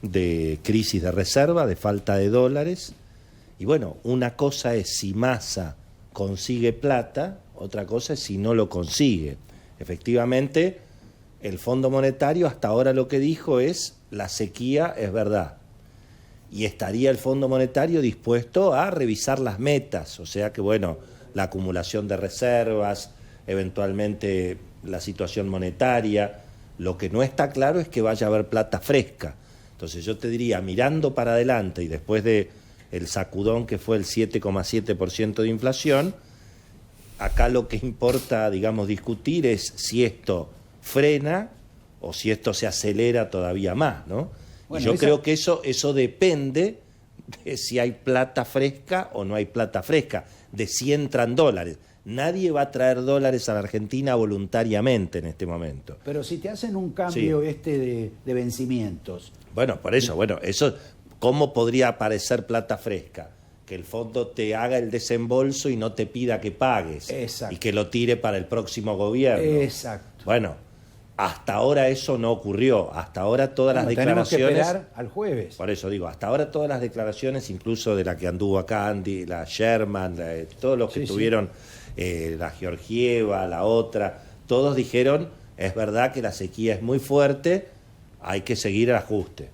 [SPEAKER 9] de crisis de reserva, de falta de dólares, y bueno, una cosa es si Massa consigue plata, otra cosa es si no lo consigue. Efectivamente, el Fondo Monetario hasta ahora lo que dijo es la sequía es verdad. Y estaría el Fondo Monetario dispuesto a revisar las metas, o sea que bueno, la acumulación de reservas, eventualmente la situación monetaria. Lo que no está claro es que vaya a haber plata fresca. Entonces yo te diría, mirando para adelante y después de el sacudón que fue el 7,7% de inflación, acá lo que importa, digamos, discutir es si esto frena o si esto se acelera todavía más, ¿no? Bueno, y yo creo que eso depende de si hay plata fresca o no hay plata fresca, de si entran dólares. Nadie va a traer dólares a la Argentina voluntariamente en este momento.
[SPEAKER 2] Pero si te hacen un cambio
[SPEAKER 9] Sí.
[SPEAKER 2] de vencimientos.
[SPEAKER 9] Bueno, por eso, eso, ¿cómo podría aparecer plata fresca? Que el fondo te haga el desembolso y no te pida que pagues.
[SPEAKER 2] Exacto.
[SPEAKER 9] Y que lo tire para el próximo gobierno.
[SPEAKER 2] Exacto.
[SPEAKER 9] Bueno, hasta ahora eso no ocurrió. Hasta ahora todas las
[SPEAKER 2] Tenemos que
[SPEAKER 9] declaraciones...
[SPEAKER 2] esperar al jueves.
[SPEAKER 9] Por eso digo, hasta ahora todas las declaraciones, incluso de la que anduvo acá Andy, la Sherman, todos los que
[SPEAKER 2] Sí, sí.
[SPEAKER 9] tuvieron, la Georgieva, la otra, todos dijeron, es verdad que la sequía es muy fuerte, hay que seguir el ajuste.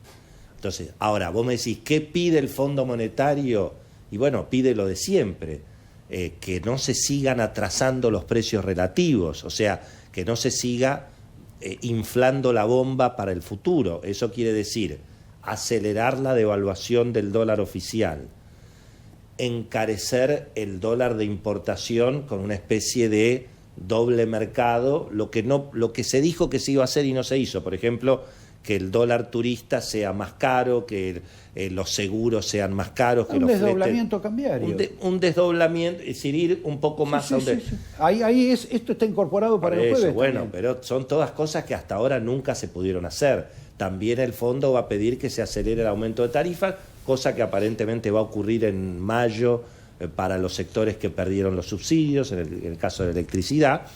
[SPEAKER 9] Entonces, ahora, vos me decís, ¿qué pide el Fondo Monetario? Y bueno, pide lo de siempre, que no se sigan atrasando los precios relativos, o sea, que no se siga inflando la bomba para el futuro. Eso quiere decir acelerar la devaluación del dólar oficial, encarecer el dólar de importación con una especie de doble mercado, lo que se dijo que se iba a hacer y no se hizo. Por ejemplo, que el dólar turista sea más caro, que los seguros sean más caros, que
[SPEAKER 2] Un
[SPEAKER 9] los
[SPEAKER 2] desdoblamiento cambiario.
[SPEAKER 9] un desdoblamiento, es decir, ir un poco más
[SPEAKER 2] Sí,
[SPEAKER 9] a
[SPEAKER 2] sí,
[SPEAKER 9] donde...
[SPEAKER 2] sí. Ahí esto está incorporado para
[SPEAKER 9] Por
[SPEAKER 2] el
[SPEAKER 9] eso,
[SPEAKER 2] jueves.
[SPEAKER 9] bueno,
[SPEAKER 2] también.
[SPEAKER 9] pero son todas cosas que hasta ahora nunca se pudieron hacer. También el fondo va a pedir que se acelere el aumento de tarifas, cosa que aparentemente va a ocurrir en mayo para los sectores que perdieron los subsidios, en el caso de la electricidad.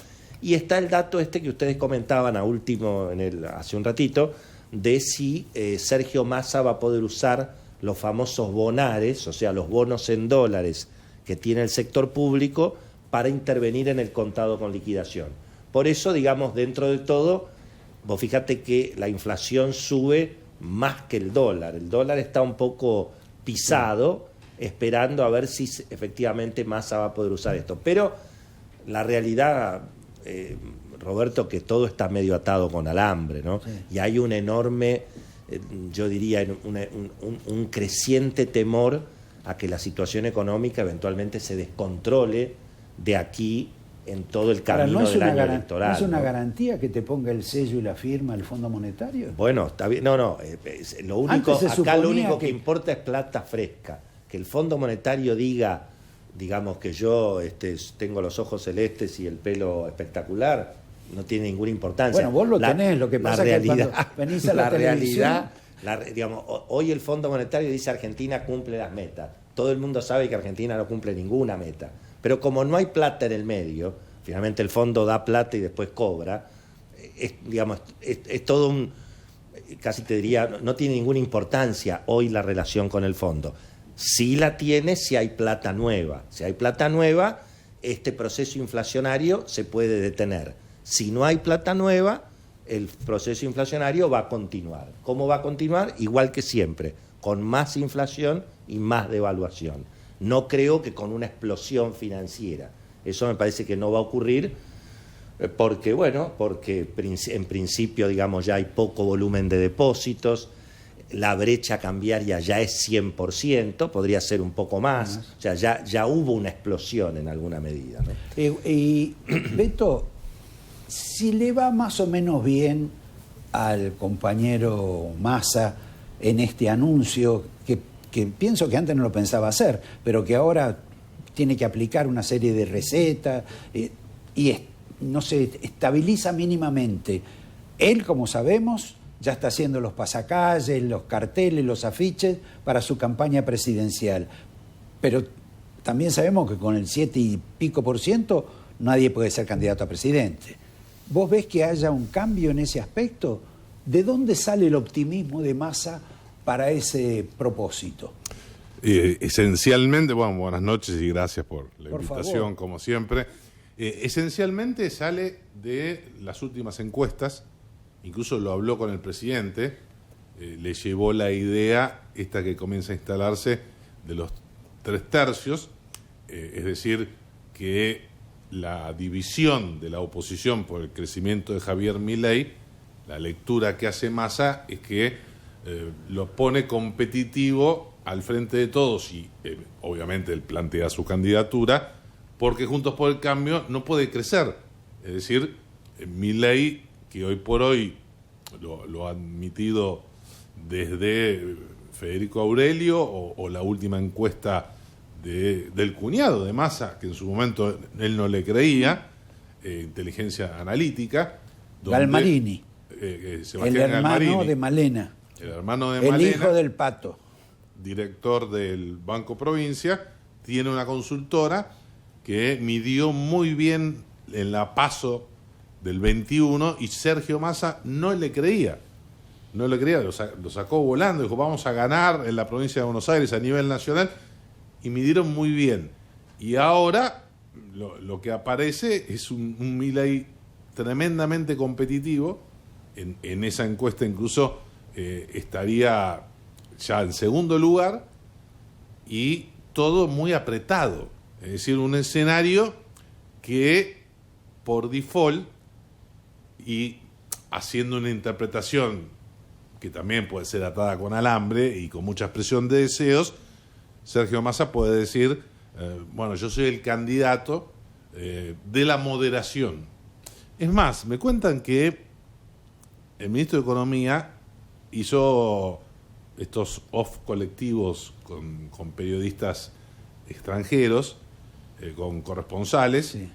[SPEAKER 9] Y está el dato que ustedes comentaban hace un ratito, de si Sergio Massa va a poder usar los famosos bonares, o sea, los bonos en dólares que tiene el sector público, para intervenir en el contado con liquidación. Por eso, digamos, dentro de todo, vos fíjate que la inflación sube más que el dólar. El dólar está un poco pisado, esperando a ver si efectivamente Massa va a poder usar esto. Pero la realidad, Roberto, que todo está medio atado con alambre, ¿no? Sí. Y hay un enorme, yo diría, un creciente temor a que la situación económica eventualmente se descontrole de aquí en todo el camino del año electoral.
[SPEAKER 2] ¿No es una garantía que te ponga el sello y la firma el Fondo Monetario?
[SPEAKER 9] Bueno, está bien. Lo único que importa es plata fresca. Que el Fondo Monetario diga, digamos, que yo tengo los ojos celestes y el pelo espectacular, no tiene ninguna importancia.
[SPEAKER 2] Bueno, vos lo tenés, lo que pasa es que cuando venís a la televisión...
[SPEAKER 9] digamos, hoy el Fondo Monetario dice Argentina cumple las metas. Todo el mundo sabe que Argentina no cumple ninguna meta. Pero como no hay plata en el medio, finalmente el fondo da plata y después cobra, es todo casi te diría, no tiene ninguna importancia hoy la relación con el fondo. Sí la tiene si hay plata nueva. Si hay plata nueva, este proceso inflacionario se puede detener. Si no hay plata nueva, el proceso inflacionario va a continuar. ¿Cómo va a continuar? Igual que siempre, con más inflación y más devaluación. No creo que con una explosión financiera. Eso me parece que no va a ocurrir porque en principio, digamos, ya hay poco volumen de depósitos, la brecha cambiaria ya es 100%, podría ser un poco más, o sea, ya hubo una explosión en alguna medida, ¿no?
[SPEAKER 2] Y Beto, si le va más o menos bien al compañero Massa en este anuncio que pienso que antes no lo pensaba hacer, pero que ahora tiene que aplicar una serie de recetas no se estabiliza mínimamente. Él, como sabemos, ya está haciendo los pasacalles, los carteles, los afiches para su campaña presidencial. Pero también sabemos que con el 7 y pico % nadie puede ser candidato a presidente. ¿Vos ves que haya un cambio en ese aspecto? ¿De dónde sale el optimismo de Massa para ese propósito?
[SPEAKER 10] Esencialmente, buenas noches y gracias por la invitación,
[SPEAKER 2] favor.
[SPEAKER 10] como siempre. Esencialmente sale de las últimas encuestas, incluso lo habló con el presidente, le llevó la idea esta que comienza a instalarse de los 3/3, es decir, que la división de la oposición por el crecimiento de Javier Milei, la lectura que hace Massa es que lo pone competitivo al frente de todos y obviamente él plantea su candidatura porque Juntos por el Cambio no puede crecer. Es decir, Milei, que hoy por hoy lo ha admitido desde Federico Aurelio o la última encuesta del cuñado de Massa, que en su momento él no le creía, inteligencia analítica.
[SPEAKER 2] Galmarini,
[SPEAKER 10] Sebastián
[SPEAKER 2] el hermano
[SPEAKER 10] Galmarini,
[SPEAKER 2] de Malena,
[SPEAKER 10] el hermano de
[SPEAKER 2] el
[SPEAKER 10] Malena,
[SPEAKER 2] hijo del Pato.
[SPEAKER 10] director del Banco Provincia, tiene una consultora que midió muy bien en la PASO del 21 y Sergio Massa no le creía. No le creía, lo sacó volando, dijo vamos a ganar en la provincia de Buenos Aires a nivel nacional y midieron muy bien. Y ahora lo que aparece es un Milei tremendamente competitivo. En esa encuesta incluso estaría ya en segundo lugar y todo muy apretado. Es decir, un escenario que por default y haciendo una interpretación que también puede ser atada con alambre y con mucha expresión de deseos, Sergio Massa puede decir, bueno, yo soy el candidato de la moderación. Es más, me cuentan que el ministro de Economía hizo estos off colectivos con periodistas extranjeros, con corresponsales,
[SPEAKER 2] Sí.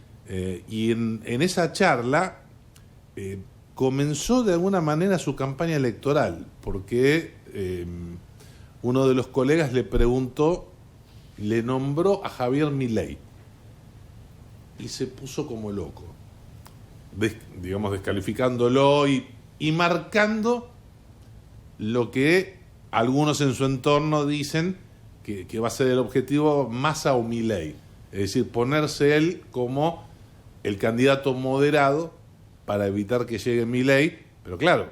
[SPEAKER 10] Y en esa charla comenzó de alguna manera su campaña electoral, porque uno de los colegas le preguntó, le nombró a Javier Milei, y se puso como loco, digamos descalificándolo y marcando lo que algunos en su entorno dicen que va a ser el objetivo Massa o Milei, es decir, ponerse él como el candidato moderado para evitar que llegue Milei, pero claro,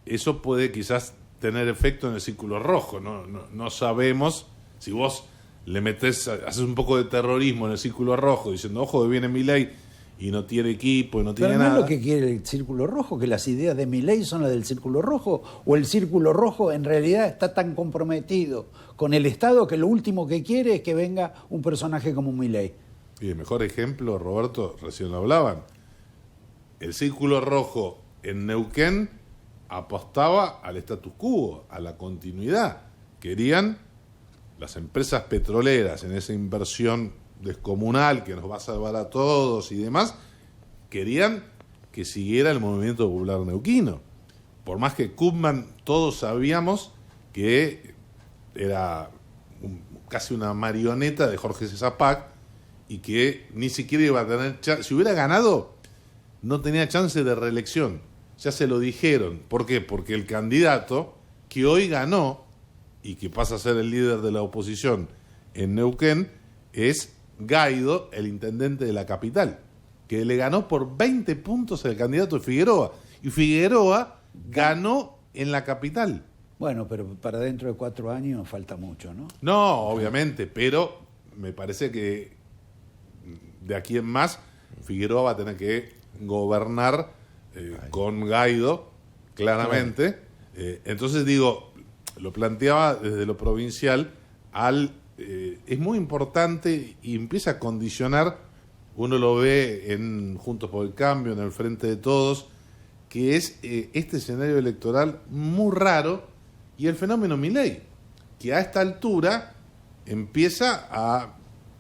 [SPEAKER 10] eso puede quizás tener efecto en el círculo rojo, no sabemos si vos le metés, haces un poco de terrorismo en el círculo rojo diciendo, ojo, que viene Milei y no tiene equipo y no tiene
[SPEAKER 2] Pero no
[SPEAKER 10] nada.
[SPEAKER 2] es lo que quiere el Círculo Rojo, que las ideas de Milei son las del Círculo Rojo, o el Círculo Rojo en realidad está tan comprometido con el Estado que lo último que quiere es que venga un personaje como Milei.
[SPEAKER 10] Y el mejor ejemplo, Roberto, recién lo hablaban, el Círculo Rojo en Neuquén apostaba al status quo, a la continuidad. Querían las empresas petroleras en esa inversión descomunal que nos va a salvar a todos y demás, querían que siguiera el movimiento popular neuquino. Por más que Koopman, todos sabíamos que era casi una marioneta de Jorge Cesapac y que ni siquiera iba a tener chance. Si hubiera ganado, no tenía chance de reelección. Ya se lo dijeron. ¿Por qué? Porque el candidato que hoy ganó y que pasa a ser el líder de la oposición en Neuquén es Gaido, el intendente de la capital, que le ganó por 20 puntos al candidato de Figueroa. Y Figueroa ganó en la capital.
[SPEAKER 2] Bueno, pero para dentro de 4 años falta mucho, ¿no?
[SPEAKER 10] No, obviamente, pero me parece que de aquí en más Figueroa va a tener que gobernar con Gaido, claramente. Entonces digo, lo planteaba desde lo provincial es muy importante y empieza a condicionar, uno lo ve en Juntos por el Cambio, en el Frente de Todos, que es este escenario electoral muy raro y el fenómeno Milei, que a esta altura empieza a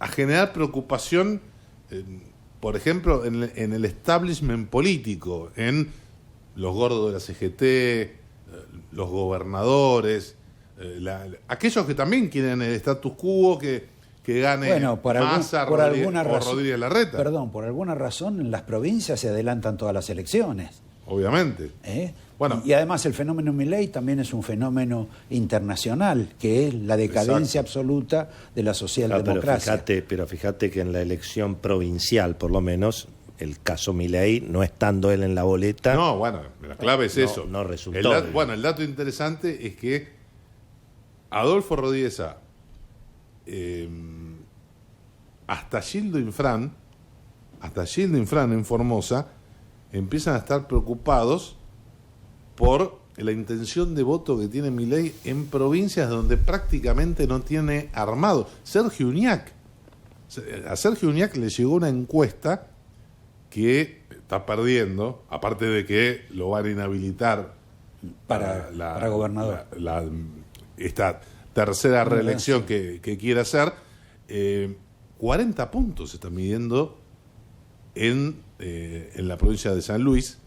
[SPEAKER 10] generar preocupación, por ejemplo, en el establishment político, en los gordos de la CGT, los gobernadores, aquellos que también quieren el status quo, que gane Massa, Rodríguez Larreta.
[SPEAKER 2] Perdón, por alguna razón en las provincias se adelantan todas las elecciones.
[SPEAKER 10] Obviamente.
[SPEAKER 2] Bueno, y además el fenómeno Milei también es un fenómeno internacional, que es la decadencia absoluta de la socialdemocracia.
[SPEAKER 9] Pero fíjate que en la elección provincial, por lo menos, el caso Milei, no estando él en la boleta...
[SPEAKER 10] No, bueno, la clave es eso.
[SPEAKER 9] No resultó.
[SPEAKER 10] El dato interesante es que Adolfo Rodríguez hasta Gildo Infran en Formosa empiezan a estar preocupados por la intención de voto que tiene Milei en provincias donde prácticamente no tiene armado. A Sergio Uñac le llegó una encuesta que está perdiendo, aparte de que lo van a inhabilitar
[SPEAKER 2] para gobernador.
[SPEAKER 10] Esta tercera reelección que quiere hacer, 40 puntos se está midiendo en la provincia de San Luis.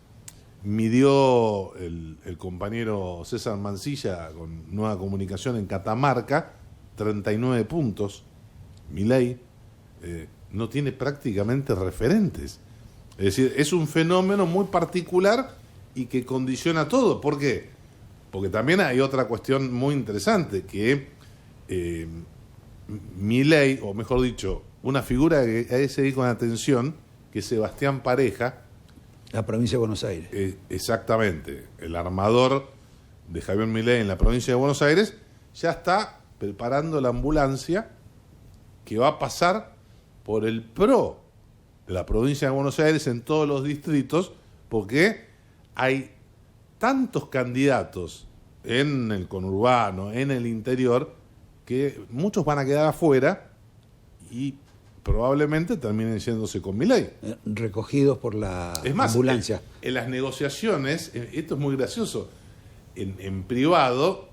[SPEAKER 10] Midió el compañero César Mancilla con Nueva Comunicación en Catamarca, 39 puntos. Milei no tiene prácticamente referentes. Es decir, es un fenómeno muy particular y que condiciona todo. ¿Por qué? Porque también hay otra cuestión muy interesante, que Milei, o mejor dicho, una figura que hay que seguir con atención, que es Sebastián Pareja.
[SPEAKER 2] La provincia de Buenos Aires.
[SPEAKER 10] Exactamente. El armador de Javier Milei en la provincia de Buenos Aires ya está preparando la ambulancia que va a pasar por el PRO de la provincia de Buenos Aires en todos los distritos, porque hay tantos candidatos en el conurbano, en el interior, que muchos van a quedar afuera y probablemente terminen yéndose con Milei.
[SPEAKER 2] Recogidos por la ambulancia.
[SPEAKER 10] En las negociaciones, esto es muy gracioso, en privado,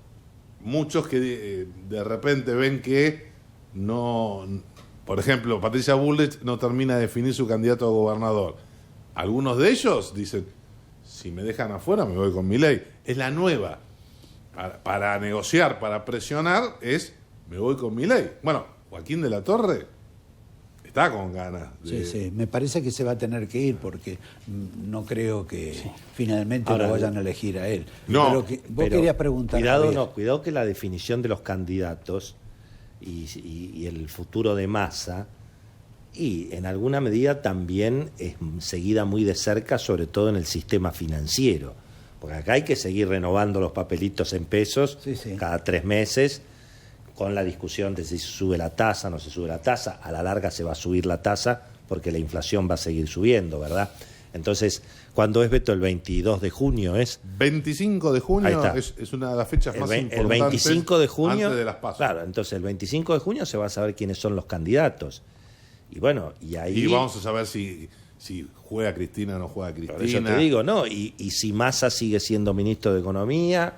[SPEAKER 10] muchos que de repente ven que no... Por ejemplo, Patricia Bullrich no termina de definir su candidato a gobernador. Algunos de ellos dicen, si me dejan afuera me voy con Milei. Es la nueva. Para negociar, para presionar, me voy con Milei. Bueno, Joaquín de la Torre está con ganas.
[SPEAKER 2] Sí, me parece que se va a tener que ir porque no creo que finalmente ahora, lo vayan a elegir a él.
[SPEAKER 9] No,
[SPEAKER 2] vos querías preguntar.
[SPEAKER 9] Cuidado que la definición de los candidatos y el futuro de Massa, y en alguna medida también es seguida muy de cerca, sobre todo en el sistema financiero, porque acá hay que seguir renovando los papelitos en pesos cada 3 meses, con la discusión de si se sube la tasa, no se sube la tasa. A la larga se va a subir la tasa porque la inflación va a seguir subiendo, ¿verdad? Entonces, ¿cuándo es, Beto? El 22 de junio es.
[SPEAKER 10] 25 de junio es una de las fechas más importantes.
[SPEAKER 9] El 25 de junio.
[SPEAKER 10] Antes de las PASO.
[SPEAKER 9] Claro, entonces el 25 de junio se va a saber quiénes son los candidatos. Y bueno, y ahí.
[SPEAKER 10] Y vamos a saber si juega Cristina o no juega Cristina.
[SPEAKER 9] Por eso te digo, ¿no? Y si Massa sigue siendo ministro de Economía,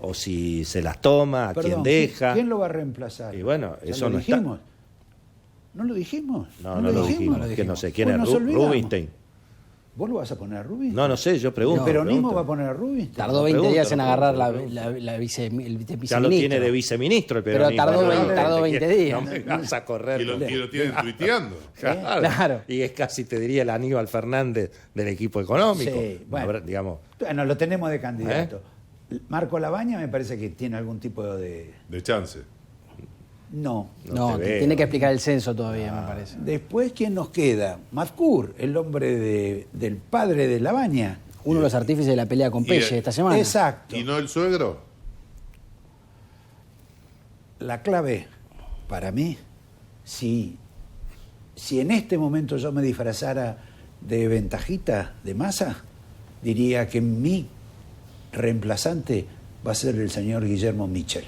[SPEAKER 9] o si se las toma, a quién deja.
[SPEAKER 2] ¿Quién lo va a reemplazar?
[SPEAKER 9] Y bueno, eso
[SPEAKER 2] no
[SPEAKER 9] no
[SPEAKER 2] dijimos.
[SPEAKER 9] está.
[SPEAKER 2] ¿No lo dijimos?
[SPEAKER 9] No lo dijimos. Que no sé quién es Rubinstein.
[SPEAKER 2] ¿Vos lo vas a poner a Rubinstein?
[SPEAKER 9] No sé, yo pregunto.
[SPEAKER 2] ¿El peronismo va a poner a Rubinstein?
[SPEAKER 3] Tardó 20 días en agarrar el viceministro.
[SPEAKER 9] Ya lo tiene de viceministro el peronismo.
[SPEAKER 3] Pero tardó 20 días.
[SPEAKER 9] No me vas a correr.
[SPEAKER 10] Y lo tienen tuiteando.
[SPEAKER 9] Claro. Y es casi, te diría, el Aníbal Fernández del equipo económico.
[SPEAKER 2] Sí, bueno.
[SPEAKER 9] Digamos.
[SPEAKER 2] Bueno, lo tenemos de candidato. Marco Labaña me parece que tiene algún tipo de
[SPEAKER 10] chance.
[SPEAKER 2] No,
[SPEAKER 3] tiene que explicar el censo todavía, me parece.
[SPEAKER 2] Después, ¿quién nos queda? Mazkur, el hombre del padre de Labaña.
[SPEAKER 3] Uno de los artífices de la pelea con Pelle esta semana.
[SPEAKER 2] Exacto.
[SPEAKER 10] ¿Y no el suegro?
[SPEAKER 2] La clave, para mí, si en este momento yo me disfrazara de ventajita de Massa, diría que mi reemplazante va a ser el señor Guillermo Michel.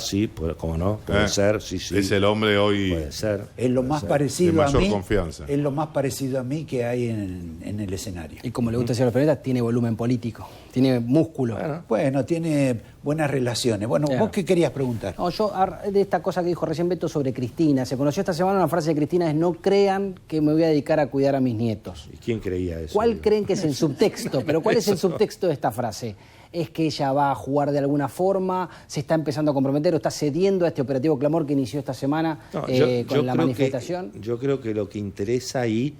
[SPEAKER 9] Sí, cómo no, puede ser, sí.
[SPEAKER 10] Es el hombre hoy.
[SPEAKER 9] Puede ser.
[SPEAKER 2] Es lo más parecido a mí.
[SPEAKER 10] Confianza.
[SPEAKER 2] Es lo más parecido a mí que hay en el escenario.
[SPEAKER 3] Y como le gusta decir a los periodistas, tiene volumen político, tiene músculo.
[SPEAKER 2] Bueno, tiene buenas relaciones. Bueno, ¿vos qué querías preguntar?
[SPEAKER 3] No, yo de esta cosa que dijo recién Beto sobre Cristina. Se conoció esta semana una frase de Cristina, es: no crean que me voy a dedicar a cuidar a mis nietos.
[SPEAKER 9] ¿Y quién creía eso?
[SPEAKER 3] ¿Cuál creen que es el subtexto? Pero ¿cuál es el subtexto de esta frase? ¿Es que ella va a jugar de alguna forma? ¿Se está empezando a comprometer o está cediendo a este operativo Clamor que inició esta semana con la manifestación?
[SPEAKER 9] Yo creo que lo que interesa ahí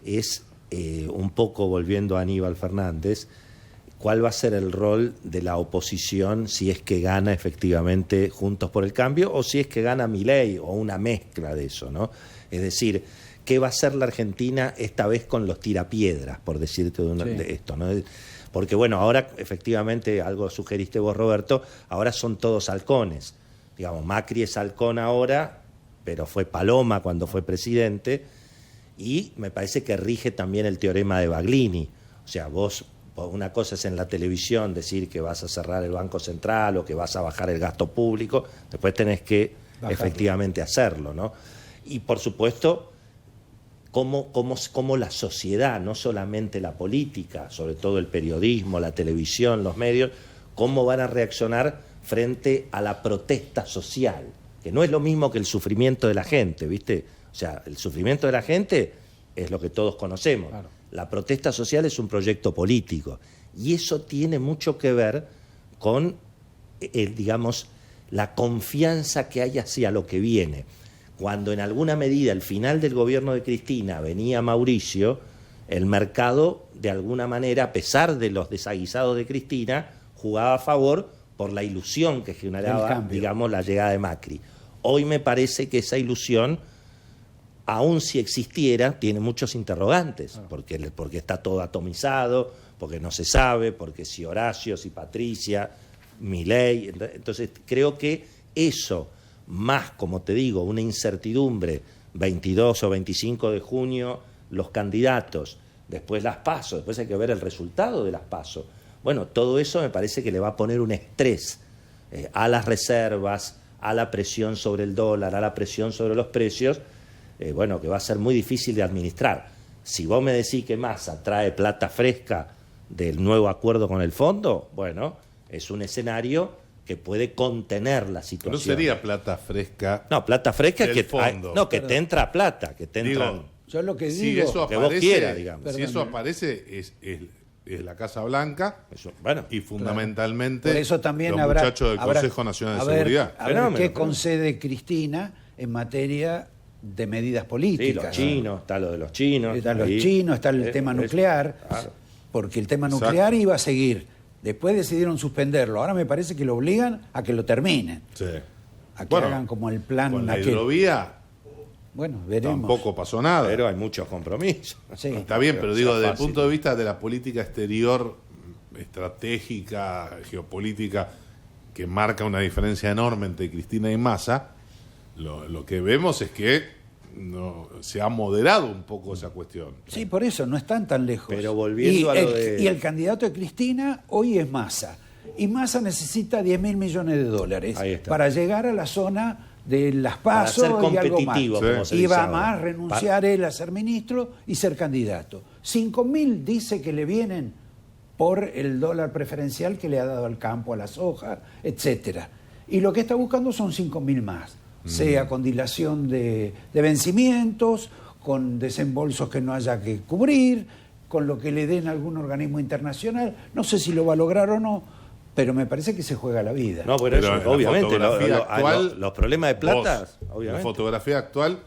[SPEAKER 9] es, un poco volviendo a Aníbal Fernández, cuál va a ser el rol de la oposición si es que gana efectivamente Juntos por el Cambio o si es que gana Milei o una mezcla de eso, ¿no? Es decir, ¿qué va a hacer la Argentina esta vez con los tirapiedras, por decirte de esto, ¿no? Porque bueno, ahora efectivamente, algo sugeriste vos, Roberto, ahora son todos halcones. Digamos, Macri es halcón ahora, pero fue Paloma cuando fue presidente, y me parece que rige también el teorema de Baglini. O sea, vos, una cosa es en la televisión decir que vas a cerrar el Banco Central o que vas a bajar el gasto público, después tenés que efectivamente hacerlo, ¿no? Y por supuesto, cómo la sociedad, no solamente la política, sobre todo el periodismo, la televisión, los medios, cómo van a reaccionar frente a la protesta social. que no es lo mismo que el sufrimiento de la gente, ¿viste? O sea, el sufrimiento de la gente es lo que todos conocemos. Claro. La protesta social es un proyecto político y eso tiene mucho que ver con, digamos, la confianza que hay hacia lo que viene. Cuando en alguna medida al final del gobierno de Cristina venía Mauricio, el mercado de alguna manera, a pesar de los desaguisados de Cristina, jugaba a favor por la ilusión que generaba, digamos, la llegada de Macri. Hoy me parece que esa ilusión, aun si existiera, tiene muchos interrogantes, porque está todo atomizado, porque no se sabe, porque si Horacio, si Patricia, Milei. Entonces creo que eso, más, como te digo, una incertidumbre, 22 o 25 de junio, los candidatos, después las PASO, después hay que ver el resultado de las PASO. Bueno, todo eso me parece que le va a poner un estrés a las reservas, a la presión sobre el dólar, a la presión sobre los precios, bueno, que va a ser muy difícil de administrar. Si vos me decís que Massa trae plata fresca del nuevo acuerdo con el fondo, bueno, es un escenario que puede contener la situación.
[SPEAKER 10] No sería plata fresca.
[SPEAKER 9] No, plata fresca es que
[SPEAKER 10] fondo.
[SPEAKER 9] No, que te entra plata, que te entra.
[SPEAKER 2] Digo, yo lo que
[SPEAKER 10] si
[SPEAKER 2] digo,
[SPEAKER 10] eso aparece,
[SPEAKER 9] que vos quieras, digamos.
[SPEAKER 10] Si eso aparece es la Casa Blanca,
[SPEAKER 9] eso, bueno,
[SPEAKER 10] y fundamentalmente
[SPEAKER 2] por eso también
[SPEAKER 10] los
[SPEAKER 2] habrá,
[SPEAKER 10] muchachos del Consejo Nacional de Seguridad.
[SPEAKER 2] A ver qué concede Cristina en materia de medidas políticas.
[SPEAKER 9] Sí, los chinos, está lo de los chinos.
[SPEAKER 2] Está los chinos, está el tema nuclear,
[SPEAKER 9] claro.
[SPEAKER 2] Porque el tema nuclear iba a seguir. Después decidieron suspenderlo. Ahora me parece que lo obligan a que lo terminen.
[SPEAKER 10] Sí.
[SPEAKER 2] A que hagan como el plan.
[SPEAKER 10] Con la hidrovía,
[SPEAKER 2] bueno, veremos.
[SPEAKER 10] tampoco pasó nada.
[SPEAKER 9] Pero hay muchos compromisos.
[SPEAKER 2] Sí.
[SPEAKER 10] Está bien, pero digo, desde el punto de vista de la política exterior, estratégica, geopolítica, que marca una diferencia enorme entre Cristina y Massa, lo que vemos es que se ha moderado un poco esa cuestión.
[SPEAKER 2] Sí, por eso, no están tan lejos.
[SPEAKER 9] Pero volviendo a lo de...
[SPEAKER 2] Y el candidato de Cristina hoy es Massa. Y Massa necesita 10.000 millones de dólares para llegar a la zona de las PASO
[SPEAKER 9] para ser
[SPEAKER 2] y algo más.
[SPEAKER 9] como se
[SPEAKER 2] Y
[SPEAKER 9] dice
[SPEAKER 2] va
[SPEAKER 9] ahora.
[SPEAKER 2] más renunciar él a ser ministro y ser candidato. 5.000 dice que le vienen por el dólar preferencial que le ha dado al campo, a la soja, etcétera. Y lo que está buscando son 5.000 más, sea con dilación de vencimientos, con desembolsos que no haya que cubrir, con lo que le den a algún organismo internacional. No sé si lo va a lograr o no, pero me parece que se juega la vida.
[SPEAKER 9] No, pero eso, obviamente, los problemas de plata, obviamente.
[SPEAKER 10] La fotografía actual,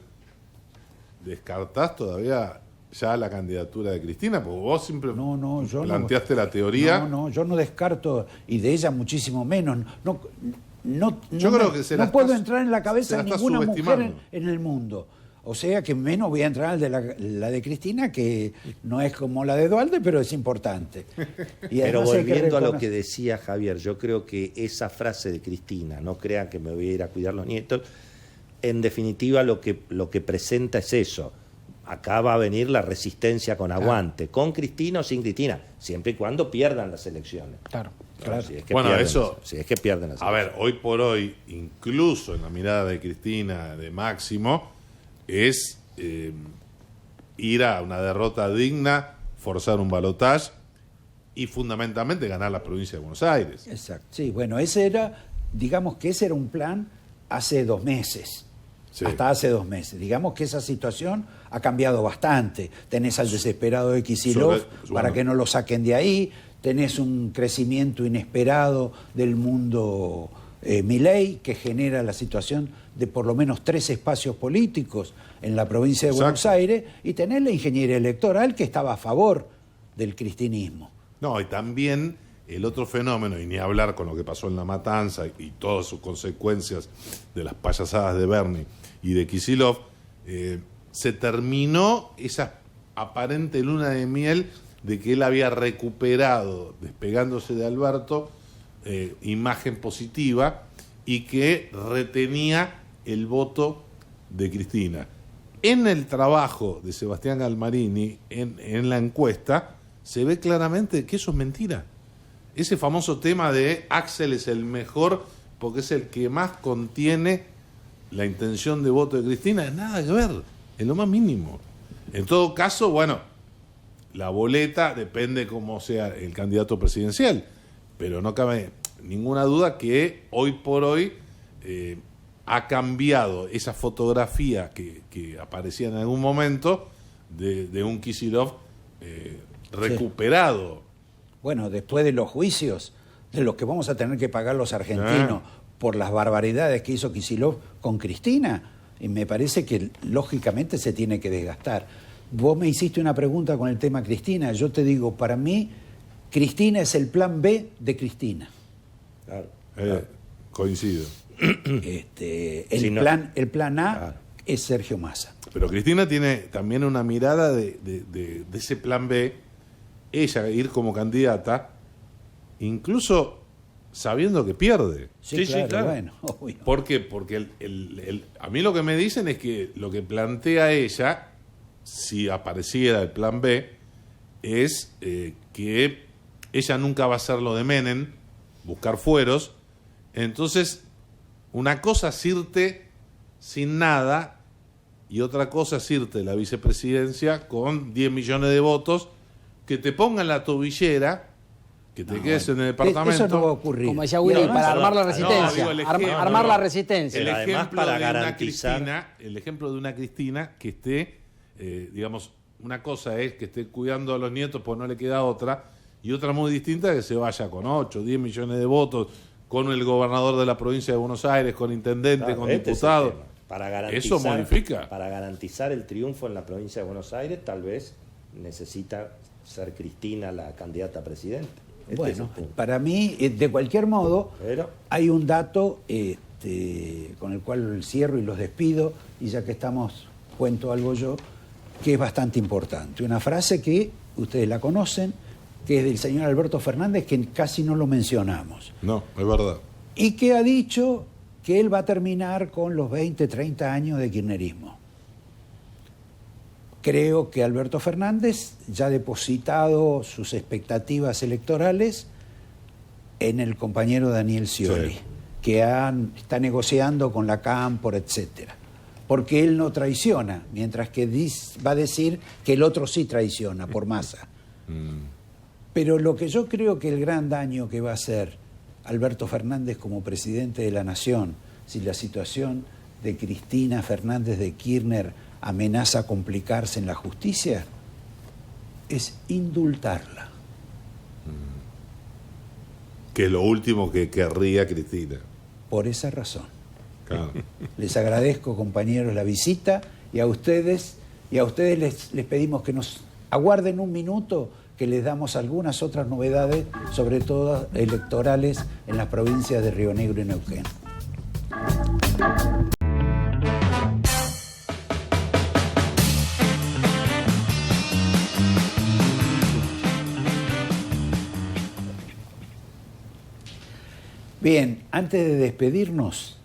[SPEAKER 10] ¿descartás todavía ya la candidatura de Cristina? Porque vos siempre
[SPEAKER 2] yo
[SPEAKER 10] planteaste la teoría.
[SPEAKER 2] No, yo no descarto, y de ella muchísimo menos.
[SPEAKER 10] Yo creo que
[SPEAKER 2] no puedo entrar en la cabeza de ninguna mujer en el mundo. O sea que menos voy a entrar en la de Cristina, que no es como la de Dualde, pero es importante. Y
[SPEAKER 9] pero volviendo a lo que decía Javier, yo creo que esa frase de Cristina, no crean que me voy a ir a cuidar los nietos, en definitiva lo que presenta es eso. Acá va a venir la resistencia con aguante, con Cristina o sin Cristina, siempre y cuando pierdan las elecciones.
[SPEAKER 2] Claro.
[SPEAKER 10] Si es que
[SPEAKER 9] pierden las elecciones.
[SPEAKER 10] A ver, hoy por hoy, incluso en la mirada de Cristina, de Máximo, es ir a una derrota digna, forzar un balotaje y fundamentalmente ganar la provincia de Buenos Aires.
[SPEAKER 2] Exacto. Sí, bueno, ese era un plan hace 2 meses. Sí. Hasta hace 2 meses. Digamos que esa situación ha cambiado bastante. Tenés al desesperado de Kicillof para que no lo saquen de ahí. Tenés un crecimiento inesperado del mundo Milei, que genera la situación de por lo menos 3 espacios políticos en la provincia de Buenos Aires, y tenés la ingeniería electoral que estaba a favor del cristinismo.
[SPEAKER 10] No, y también el otro fenómeno, y ni hablar con lo que pasó en La Matanza y todas sus consecuencias de las payasadas de Bernie y de Kicillof, se terminó esa aparente luna de miel de que él había recuperado, despegándose de Alberto, imagen positiva, y que retenía el voto de Cristina. En el trabajo de Sebastián Galmarini, en la encuesta, se ve claramente que eso es mentira. Ese famoso tema de Axel es el mejor porque es el que más contiene la intención de voto de Cristina, es nada que ver, en lo más mínimo. En todo caso, bueno, la boleta depende cómo sea el candidato presidencial, pero no cabe ninguna duda que hoy por hoy ha cambiado esa fotografía que aparecía en algún momento de un Kicillof recuperado.
[SPEAKER 2] Sí. Bueno, después de los juicios, de los que vamos a tener que pagar los argentinos por las barbaridades que hizo Kicillof con Cristina, y me parece que lógicamente se tiene que desgastar. Vos me hiciste una pregunta con el tema Cristina, yo te digo, para mí, Cristina es el plan B de Cristina.
[SPEAKER 10] Claro. Coincido.
[SPEAKER 2] El plan A es Sergio Massa.
[SPEAKER 10] Pero Cristina tiene también una mirada de ese plan B, ella ir como candidata, incluso sabiendo que pierde.
[SPEAKER 2] Sí, claro. Bueno, obvio.
[SPEAKER 10] ¿Por qué? Porque a mí lo que me dicen es que lo que plantea ella, si apareciera el plan B, es que ella nunca va a hacer lo de Menem, buscar fueros. Entonces, una cosa es irte sin nada y otra cosa es irte la vicepresidencia con 10 millones de votos, que te pongan la tobillera, que te quedes en el departamento.
[SPEAKER 2] Eso no va a ocurrir.
[SPEAKER 3] Como decía Willy, para armar la resistencia. Armar la resistencia.
[SPEAKER 10] El ejemplo,
[SPEAKER 9] además, para garantizar...
[SPEAKER 10] el ejemplo de una Cristina que esté, digamos, una cosa es que esté cuidando a los nietos porque no le queda otra, y otra muy distinta que se vaya con 8, 10 millones de votos, con el gobernador de la provincia de Buenos Aires, con intendente, con diputado. Eso modifica.
[SPEAKER 9] Para garantizar el triunfo en la provincia de Buenos Aires, tal vez necesita ser Cristina la candidata a presidente.
[SPEAKER 2] Bueno, para mí, de cualquier modo, hay un dato con el cual cierro y los despido, y ya que estamos, cuento algo yo, que es bastante importante. Una frase que ustedes la conocen, que es del señor Alberto Fernández, que casi no lo mencionamos.
[SPEAKER 10] No, es verdad.
[SPEAKER 2] Y que ha dicho que él va a terminar con los 20, 30 años de kirchnerismo. Creo que Alberto Fernández ya ha depositado sus expectativas electorales en el compañero Daniel Scioli, que está negociando con la Cámpora, etcétera. Porque él no traiciona, mientras que va a decir que el otro sí traiciona por Massa. Pero lo que yo creo que el gran daño que va a hacer Alberto Fernández como presidente de la Nación, si la situación de Cristina Fernández de Kirchner amenaza complicarse en la justicia, es indultarla.
[SPEAKER 10] Que es lo último que querría Cristina.
[SPEAKER 2] Por esa razón.
[SPEAKER 10] Claro.
[SPEAKER 2] Les agradezco, compañeros, la visita, y a ustedes les pedimos que nos aguarden un minuto, que les damos algunas otras novedades, sobre todo electorales en las provincias de Río Negro y Neuquén. Bien, antes de despedirnos,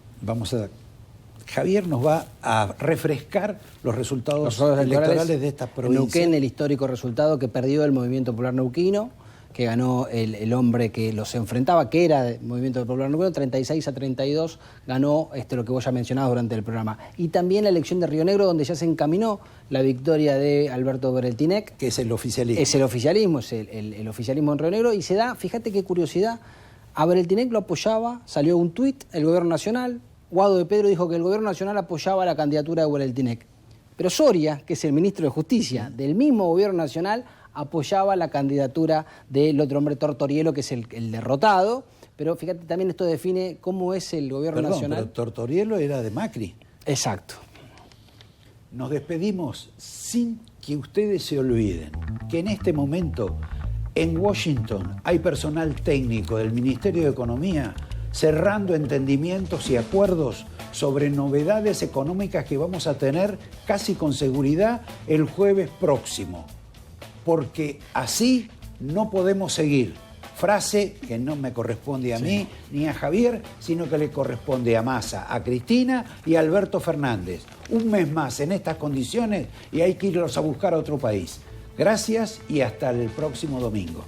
[SPEAKER 2] Javier nos va a refrescar los resultados electorales de estas provincias.
[SPEAKER 3] En Neuquén, el histórico resultado que perdió el Movimiento Popular Neuquino, que ganó el hombre que los enfrentaba, que era del Movimiento Popular Neuquino, 36-32, ganó lo que vos ya mencionabas durante el programa. Y también la elección de Río Negro, donde ya se encaminó la victoria de Alberto Bereltinec.
[SPEAKER 2] Que es el oficialismo.
[SPEAKER 3] Es el oficialismo, es el oficialismo en Río Negro, y se da, fíjate qué curiosidad, a Bereltinec lo apoyaba, salió un tuit, el Gobierno Nacional, Guado de Pedro dijo que el Gobierno Nacional apoyaba la candidatura de Bereltinec. Pero Soria, que es el ministro de Justicia del mismo Gobierno Nacional, apoyaba la candidatura del otro hombre, Tortorielo, que es el derrotado. Pero fíjate, también esto define cómo es el Gobierno Nacional.
[SPEAKER 2] Pero Tortorielo era de Macri.
[SPEAKER 3] Exacto.
[SPEAKER 2] Nos despedimos sin que ustedes se olviden que en este momento en Washington hay personal técnico del Ministerio de Economía cerrando entendimientos y acuerdos sobre novedades económicas que vamos a tener casi con seguridad el jueves próximo. Porque así no podemos seguir. Frase que no me corresponde a mí ni a Javier, sino que le corresponde a Massa, a Cristina y a Alberto Fernández. Un mes más en estas condiciones y hay que irlos a buscar a otro país. Gracias y hasta el próximo domingo.